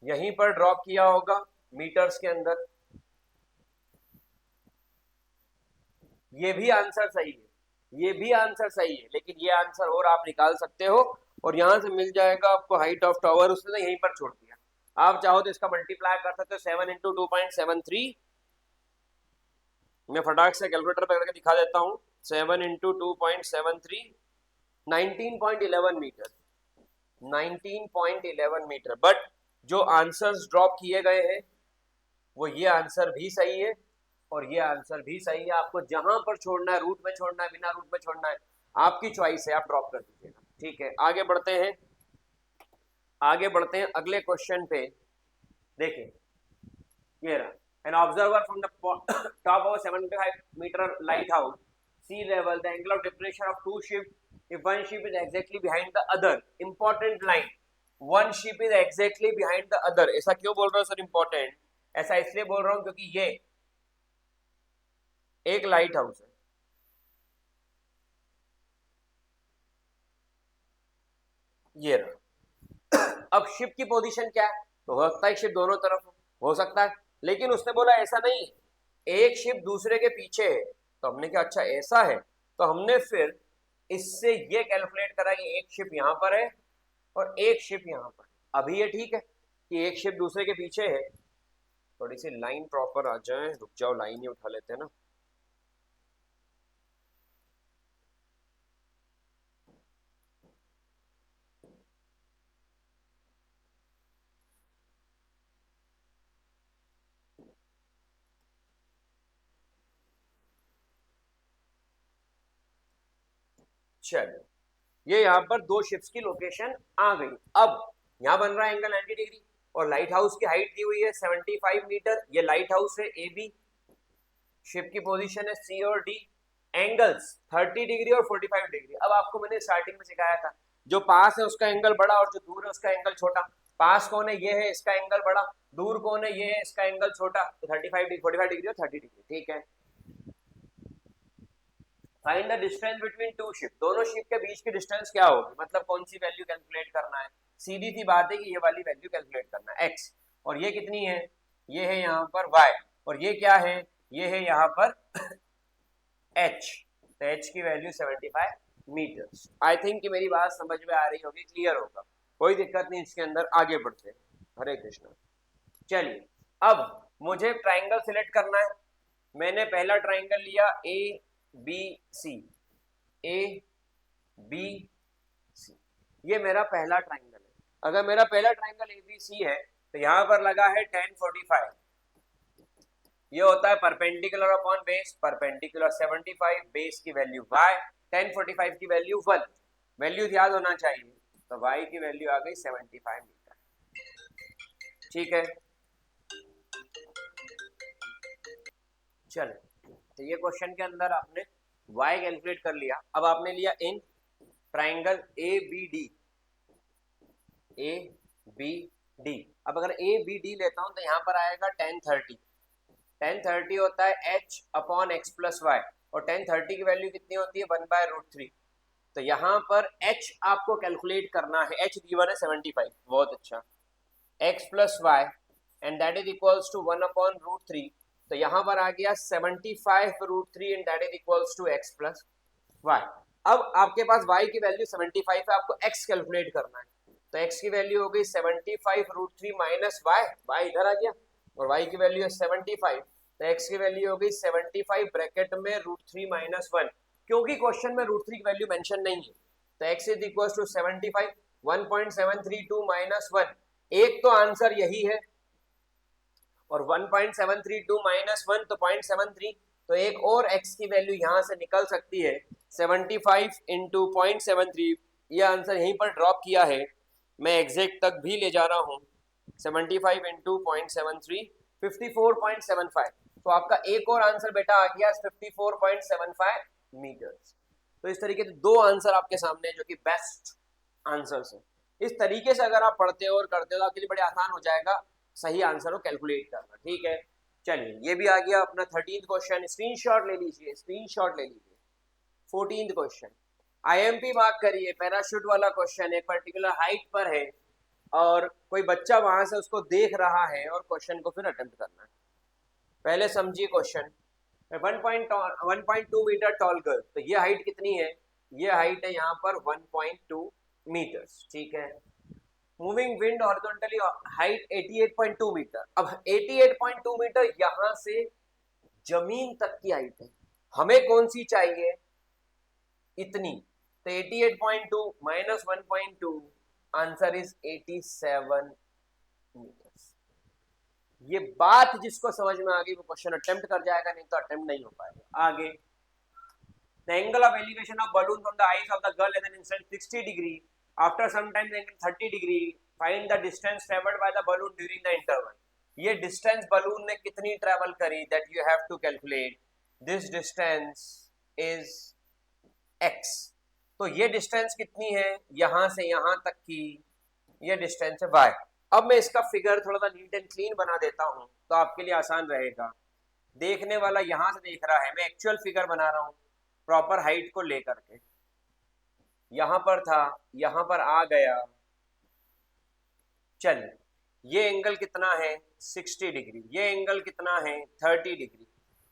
यहीं पर ड्रॉप किया होगा मीटर्स के अंदर। ये भी आंसर सही है, ये भी आंसर सही है, लेकिन ये आंसर और आप निकाल सकते हो और यहां से मिल जाएगा आपको हाइट ऑफ टावर, उसने तो यहीं पर छोड़ दिया। आप चाहो तो इसका मल्टीप्लाई कर सकते हो 7 इंटू 2.73, मैं फटाक से कैलकुलेटर पर करके दिखा देता हूं, 7 इंटू 2.73, 19.11 मीटर, 19.11 मीटर। बट जो आंसर्स ड्रॉप किए गए हैं वो ये आंसर भी सही है और ये आंसर भी सही है। आपको जहां पर छोड़ना है, रूट में छोड़ना है, बिना रूट में छोड़ना है, आपकी चॉइस है, आप ड्रॉप कर दीजिएगा। ठीक है, आगे बढ़ते हैं, आगे बढ़ते हैं अगले क्वेश्चन पे। देखिए ये रहा, an observer from the top of a 75-meter lighthouse sea level, the angle of depression of two ships, if one ship is exactly behind the other, important line, one ship is exactly behind the other। ऐसा क्यों बोल रहा हूं सर important? ऐसा इसलिए बोल रहा हूं क्योंकि ये एक लाइट हाउस है, ये रहा। अब शिप की पोजीशन क्या है, तो हो सकता है शिप दोनों तरफ हो सकता है, लेकिन उसने बोला ऐसा नहीं, एक शिप दूसरे के पीछे है। तो हमने कहा अच्छा ऐसा है, तो हमने फिर इससे ये कैलकुलेट करा कि एक शिप यहां पर है और एक शिप यहां पर। अभी ये ठीक है कि एक शिप दूसरे के पीछे है, थोड़ी सी लाइन प्रॉपर आ जाए, रुक जाओ लाइन ही उठा लेते हैं ना। चलो, ये यहाँ पर दो शिप्स की लोकेशन आ गई। अब यहाँ बन रहा है एंगल 90 डिग्री और लाइट हाउस की हाइट दी हुई है 75 मीटर। ये लाइट हाउस है ए बी, शिप की पोजीशन है सी और डी, एंगल्स 30 डिग्री और 45 डिग्री। अब आपको मैंने स्टार्टिंग में सिखाया था, जो पास है उसका एंगल बड़ा और जो दूर है उसका एंगल छोटा। पास कौन है, ये है, इसका एंगल बड़ा, दूर कौन है, ये है, इसका एंगल छोटा। तो 35 डिग्री, 45 डिग्री और 30 डिग्री। ठीक है, find the distance between two ship, दोनों शिप के बीच की डिस्टेंस क्या होगी, मतलब कौन सी वैल्यू कैलकुलेट करना है। सीधी सी बात है कि ये वाली वैल्यू कैलकुलेट करना है, x, और ये कितनी है, ये है यहाँ पर y, और ये क्या है, ये है यहाँ पर h, तो h की वैल्यू 75 मीटर्स। आई थिंक कि मेरी बात समझ में आ रही होगी, क्लियर होगा, कोई दिक्कत नहीं इसके अंदर। आगे बढ़ते हैं, हरे कृष्णा। चलिए, अब मुझे ट्राइंगल सिलेक्ट करना है। मैंने पहला ट्राइंगल लिया A B C, A B C, ये मेरा पहला ट्राइंगल है। अगर मेरा पहला ट्राइंगल ए बी सी है तो यहां पर लगा है 1045, ये होता है perpendicular upon base, perpendicular 75, base की वैल्यू y, 1045 की वैल्यू 1, वैल्यू याद होना चाहिए, तो y की वैल्यू आ गई 75 मीटर। ठीक है, चलो, तो ये क्वेश्चन के अंदर आपने y कैलकुलेट कर लिया। अब आपने लिया in triangle A B D, A B D. अब अगर ए बी डी लेता हूं तो यहां पर आएगा 1030, 1030 होता है h upon x plus y, और 1030 की वैल्यू कितनी होती है 1/√3। तो यहाँ पर h आपको कैलकुलेट करना है, h गिवन है 75, बहुत अच्छा, x plus y and that is equals to 1/√3, तो यहाँ पर आ गया 75√3 and that is equals to x plus y. अब आपके पास y की वैल्यू 75 है, आपको x कैलकुलेट करना है, तो x की वैल्यू हो गई 75√3 माइनस y, y इधर आ गया, और y की वैल्यू है 75, तो x की वैल्यू हो गई 75 ब्रैकेट में √3 माइनस 1, क्योंकि क्वेश्चन में √3 की वैल्यू मेंशन नहीं है, तो x is equal to 75, 1.732 minus 1, एक तो आंसर यही है, और 1.732 माइनस 1 तो 0.73, तो एक और x की वैल्यू यहाँ से निकल सकती है 75 इंटू 0.73। ये आंसर यहीं पर ड्रॉप किया है, मैं एग्जैक्ट तक भी ले जा रहा हूँ। 75 इंटू 0.73 54.75। तो आपका एक और आंसर बेटा आ गया 54.75 मीटर्स। तो इस तरीके से दो आंसर आपके सामने जो कि बेस्ट आंसर्स है। इस तरीके से अगर आप पढ़ते हो और करते हो तो आपके लिए बड़े आसान हो जाएगा सही आंसर को कैलकुलेट करना। ठीक है, चलिए ये भी आ गया अपना 13th क्वेश्चन। स्क्रीनशॉट ले लीजिए, स्क्रीनशॉट ले लीजिए। 14th क्वेश्चन आईएमपी मार्क करिए, पैराशूट वाला क्वेश्चन है, पर्टिकुलर हाइट पर है और कोई बच्चा वहां से उसको देख रहा है और क्वेश्चन को फिर अटेम्प्ट करना है। पहले समझिए क्वेश्चन। 1.2 मीटर टॉल गर्ल, तो ये हाइट कितनी है? ये हाइट है यहाँ पर 1.2 मीटर्स। ठीक है, moving wind horizontally height 88.2 meter. अब 88.2 मीटर यहां से जमीन तक की हाइट है, हमें कौन सी चाहिए? इतनी। तो 88.2 माइनस 1.2 आंसर इज 87 मीटर्स। ये बात जिसको समझ में आ गई वो क्वेश्चन अटेम्प्ट कर जाएगा, नहीं तो अटेम्प्ट नहीं हो पाएगा। आगे, the angle of elevation of balloon from the eyes of the girl at an instant 60 degree. After some time the angle 30 degree. Find the distance traveled by the balloon during the interval. ये distance balloon ने कितनी travel करी, that you have to calculate. This distance is x. तो ये distance कितनी है यहां से यहां तक की? ये distance है y. अब मैं इसका फिगर थोड़ा सा नीट एंड क्लीन बना देता हूं तो आपके लिए आसान रहेगा। देखने वाला यहां से देख रहा है, मैं एक्चुअल फिगर बना रहा हूं प्रॉपर हाइट को लेकर के। यहां पर था, यहां पर आ गया। चल, ये एंगल कितना है? 60 डिग्री। ये एंगल कितना है? 30 डिग्री।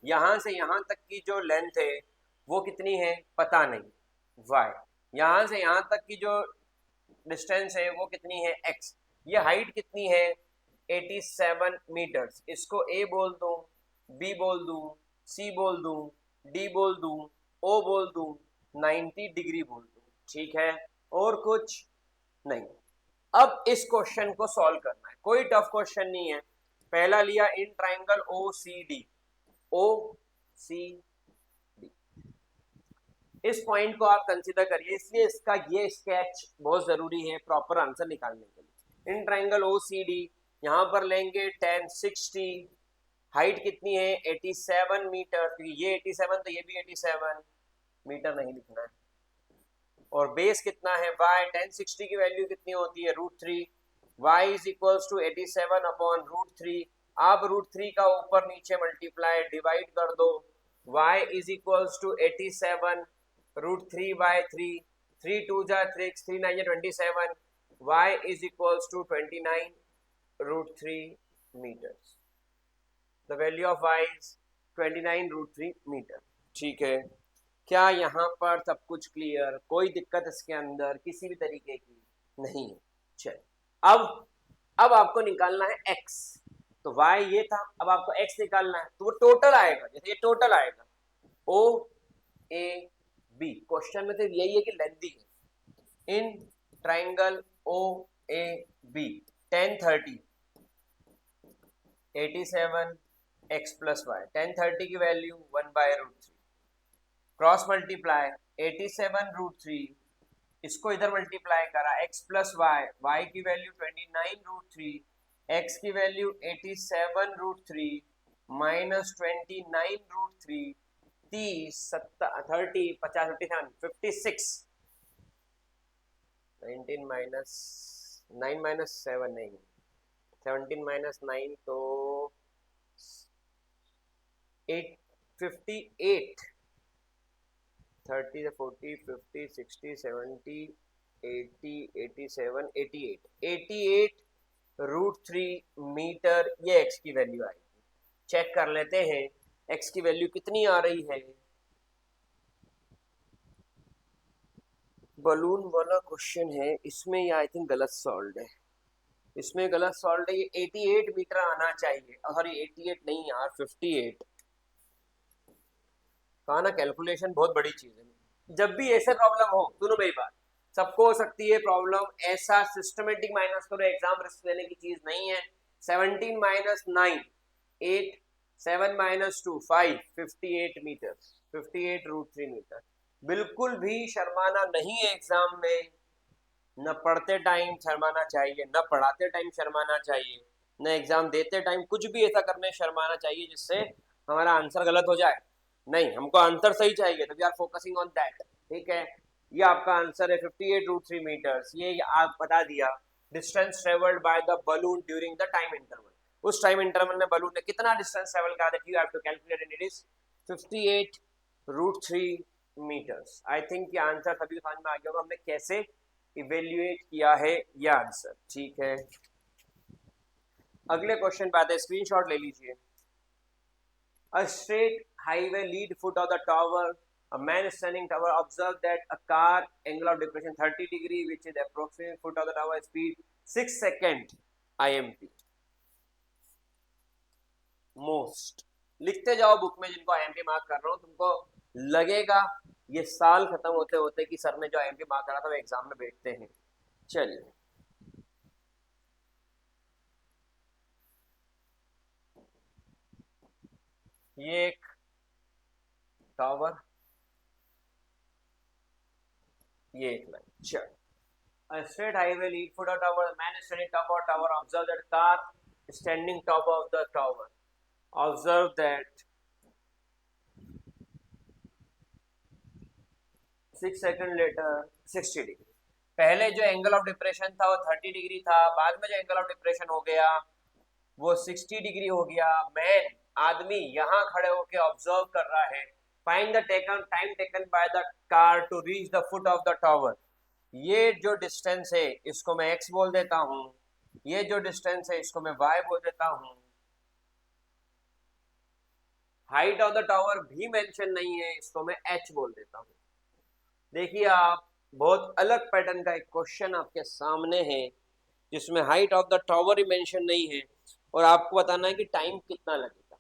यहां से यहां तक की जो लेंथ है वो कितनी है? पता नहीं, y। यहां से यहां तक की जो डिस्टेंस है वो कितनी है? x। ये हाइट कितनी है? 87 मीटर्स। इसको a बोल दूं, b बोल दूं, c बोल दूं, d बोल दूं, ओ बोल दूं, 90 डिग्री बोल दूं। ठीक है, और कुछ नहीं। अब इस क्वेश्चन को सॉल्व करना है, कोई टफ क्वेश्चन नहीं है। पहला लिया in triangle O C D, O C D, इस पॉइंट को आप कंसीडर करिए, इसलिए इसका ये स्केच बहुत जरूरी है प्रॉपर आंसर निकालने के लिए। इन ट्राइंगल ओ सी डी, यहां पर लेंगे 10 60, हाइट कितनी है? 87 मीटर। तो ये 87 तो ये भी 87 मीटर नहीं लिखना है। और बेस कितना है? y। 1060 की वैल्यू कितनी होती है? √3। y is equals to 87 upon √3। आप √3 का ऊपर नीचे मल्टीप्लाई डिवाइड कर दो। y is equals to 87 √3 by 3। 3 2 जा 6, 3 9 27। y is equals to 29 √3 meters. The value of y is 29 √3 meter. ठीक है, क्या यहाँ पर सब कुछ क्लियर? कोई दिक्कत इसके अंदर किसी भी तरीके की नहीं है। चल, अब आपको निकालना है x। तो y ये था, अब आपको x निकालना है, तो वो टोटल आएगा। जैसे ये टोटल आएगा ओ ए बी, क्वेश्चन में सिर्फ यही है कि लेंथी है। In triangle O A B 10 30 87 x plus y. 1030 की वैल्यू 1/√3, क्रॉस मल्टीप्लाई 87 √3, इसको इधर मल्टीप्लाई करा x प्लस वाई, y की वैल्यू 29 √3, x की वैल्यू 87 √3 माइनस 29 √3, 30 30 50 57 56, 19 माइनस 9 माइनस 7 नहीं, 17 माइनस 9 तो 58, 30 से 40 50 60 70 80 87 88 √3 मीटर ये x की वैल्यू आएगी। चेक कर लेते हैं x की वैल्यू कितनी आ रही है। बलून वाला क्वेश्चन है, इसमें ये आई थिंक गलत सॉल्व है, इसमें गलत सॉल्व है। ये 88 मीटर आना चाहिए, और ये 88 नहीं यार 58। कहा ना कैलकुलेशन बहुत बड़ी चीज है। जब भी ऐसे प्रॉब्लम हो, सुनो मेरी बात, सबको हो सकती है प्रॉब्लम, ऐसा सिस्टमेटिक माइनस करो, एग्जाम रिस्क लेने की चीज नहीं है। 17 माइनस 9 8, 7 माइनस 2 5 58 मीटर, 58√3 मीटर। बिल्कुल भी शर्माना नहीं है एग्जाम में, न पढ़ते टाइम शर्माना चाहिए, न पढ़ाते टाइम शर्माना चाहिए, न एग्जाम देते टाइम कुछ भी ऐसा करने शर्माना चाहिए जिससे हमारा आंसर गलत हो जाए। नहीं, हमको आंसर सही चाहिए, तो we are focusing on that. ठीक है, ये आपका आंसर है 58√3 मीटर्स। ये आप बता दिया distance travelled by the balloon during the time interval. उस टाइम इंटरवल में बलून ने कितना डिस्टेंस ट्रेवल करा, that you have to calculate, and it is 58√3 meters. I think ये आंसर सभी समझ में आ गया होगा हमने कैसे इवेल्युएट किया है ये आंसर। ठीक है, अगले क्वेश्चन पे आते हैं, स्क्रीनशॉट ले लीजिए। A straight highway lead foot of the tower. A man standing tower observed that a car angle of depression 30 degree, which is approximate foot of the tower speed 6 second IMP. Most लिखते जाओ बुक में, जिनको IMP मार्क कर रहा हूं, तुमको लगेगा ये साल खत्म होते होते कि सर ने जो IMP मार्क करा था वो एग्जाम में बैठते हैं। चलिए, ये एक टावर, ये एक लाइन। चल, a straight highway lead foot of tower. The man is standing top of tower. Observe that car standing top of the tower. Observe that 6 second later 60 degree. पहले जो एंगल ऑफ डिप्रेशन था वो 30 डिग्री था, बाद में जो एंगल ऑफ डिप्रेशन हो गया वो 60 डिग्री हो गया। मैन आदमी यहाँ खड़े होके ऑब्जर्व कर रहा है। Find the time taken by the car to reach the foot of the tower. ये जो डिस्टेंस है इसको मैं x बोल देता हूं, ये जो डिस्टेंस है इसको मैं y बोल देता हूं। हाइट ऑफ द टावर भी मेंशन नहीं है, इसको मैं h बोल देता हूं। देखिए आप, बहुत अलग पैटर्न का एक क्वेश्चन आपके सामने है जिसमें height of the tower he mention नहीं है और आपको बताना है कि टाइम कितना लगेगा।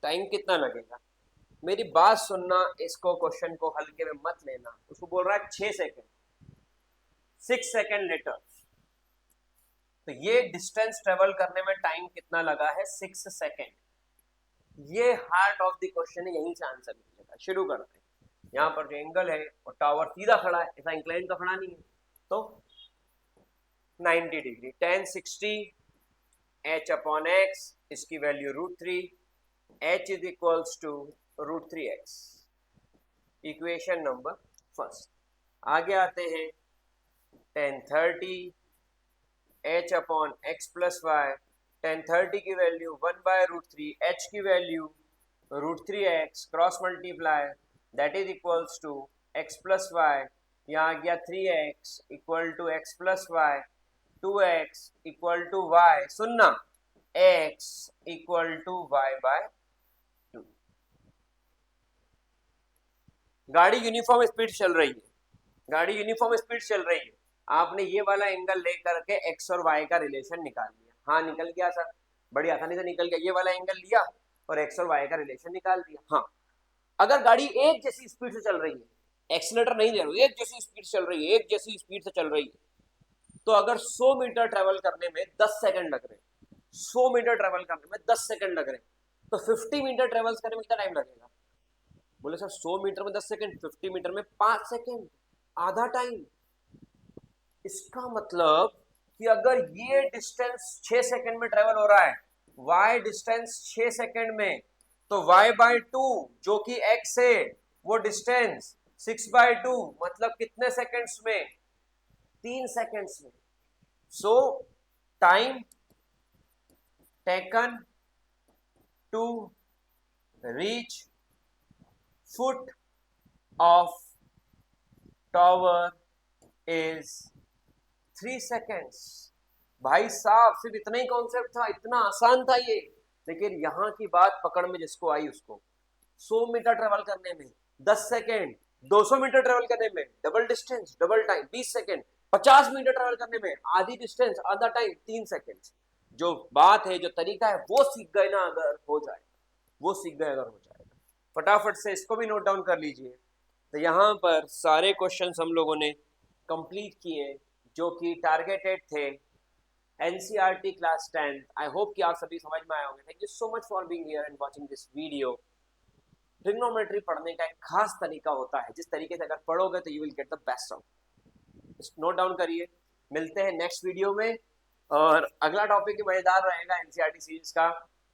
टाइम कितना लगेगा, मेरी बात सुनना, इसको क्वेश्चन को हल्के में मत लेना। उसको बोल रहा है 6 सेकंड, 6 सेकंड लेटर। तो ये डिस्टेंस ट्रेवल करने में टाइम कितना लगा है, 6 सेकंड। ये हार्ट ऑफ द क्वेश्चन है, यहीं से आंसर मिलेगा। शुरू करते हैं। यहाँ पर जो एंगल है और टावर सीधा खड़ा है, ऐसा इंक्लाइन तो खड़ा नहीं है, तो 90 डिग्री। 10 60 h अपॉन x, इसकी value √3, h is equals to √3x। Equation number first. आगे आते हैं 10 30 h upon x plus y. 10 30 की वैल्यू 1/√3, h की value √3x, cross multiply, that is equals to x plus y. यहाँ आ गया 3x equal to x plus y, 2x equal to y। सुनना, x इक्वल टू y/2। गाड़ी यूनिफॉर्म स्पीड चल रही है, गाड़ी यूनिफॉर्म स्पीड चल रही है। आपने ये वाला एंगल लेकर के x और y का रिलेशन निकाल लिया। हाँ, निकल गया सर, बड़ी आसानी से निकल गया। ये वाला एंगल लिया और x और y का रिलेशन निकाल दिया। हाँ, अगर गाड़ी एक जैसी स्पीड से चल रही है, एक्सीलरेटर नहीं दे रही, एक जैसी स्पीड चल रही है, एक जैसी स्पीड से चल रही है, तो अगर 100 मीटर ट्रेवल करने में 10 सेकंड लग रहे, 100 मीटर ट्रेवल करने में 10 सेकंड लग रहे, तो 50 मीटर ट्रेवल करने में कितना टाइम लगेगा? बोले सर 100 मीटर में 10 सेकंड, 50 मीटर में 5 सेकंड, आधा टाइम। इसका मतलब कि अगर ये डिस्टेंस 6 सेकंड में ट्रेवल हो रहा है, y डिस्टेंस 6 सेकंड में, तो y/2 जो कि x है वो डिस्टेंस 6/2, मतलब कितने सेकंड्स में? 3 सेकंड्स में। So time taken to reach foot of tower is 3 seconds. भाई साहब, सिर्फ इतना ही कॉन्सेप्ट था, इतना आसान था ये। लेकिन यहाँ की बात पकड़ में जिसको आई उसको, 100 मीटर ट्रेवल करने में 10 सेकेंड, 200 मीटर ट्रेवल करने में double distance double time 20 second, 50 meter travel करने में आधी डिस्टेंस आधा टाइम 3 सेकेंड। जो बात है, जो तरीका है, वो सीख गए ना अगर हो जाएगा, वो सीख गए अगर हो जाएगा। फटाफट से इसको भी नोट डाउन कर लीजिए। तो यहाँ पर सारे क्वेश्चंस हम लोगों ने कंप्लीट किए जो कि टारगेटेड थे NCERT class 10th। I hope कि आप सभी समझ में आए होंगे। Thank you so much for being here and watching this video. Trigonometry पढ़ने का एक खास तरीका होता है, जिस तरीके से अगर पढ़ोगे तो you will get the best out. Note down करिए। मिलते हैं नेक्स्ट वीडियो में, और अगला टॉपिक मजेदार रहेगा एनसीईआरटी सीरीज का।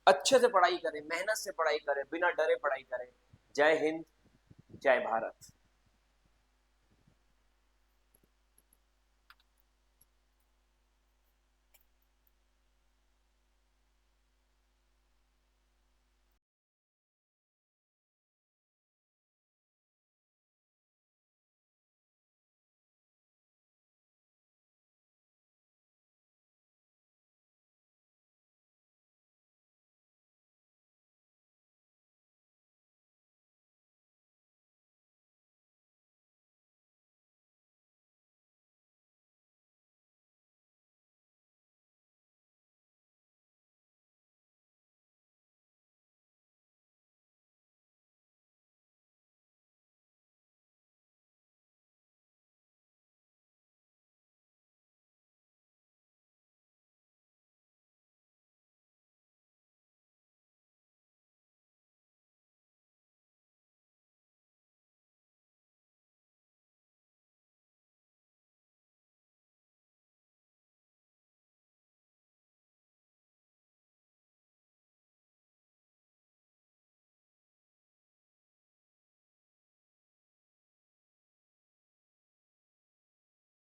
अच्छे से पढ़ाई करें, मेहनत से पढ़ाई करें, बिना डरे पढ़ाई करें। जय हिंद, जय भारत।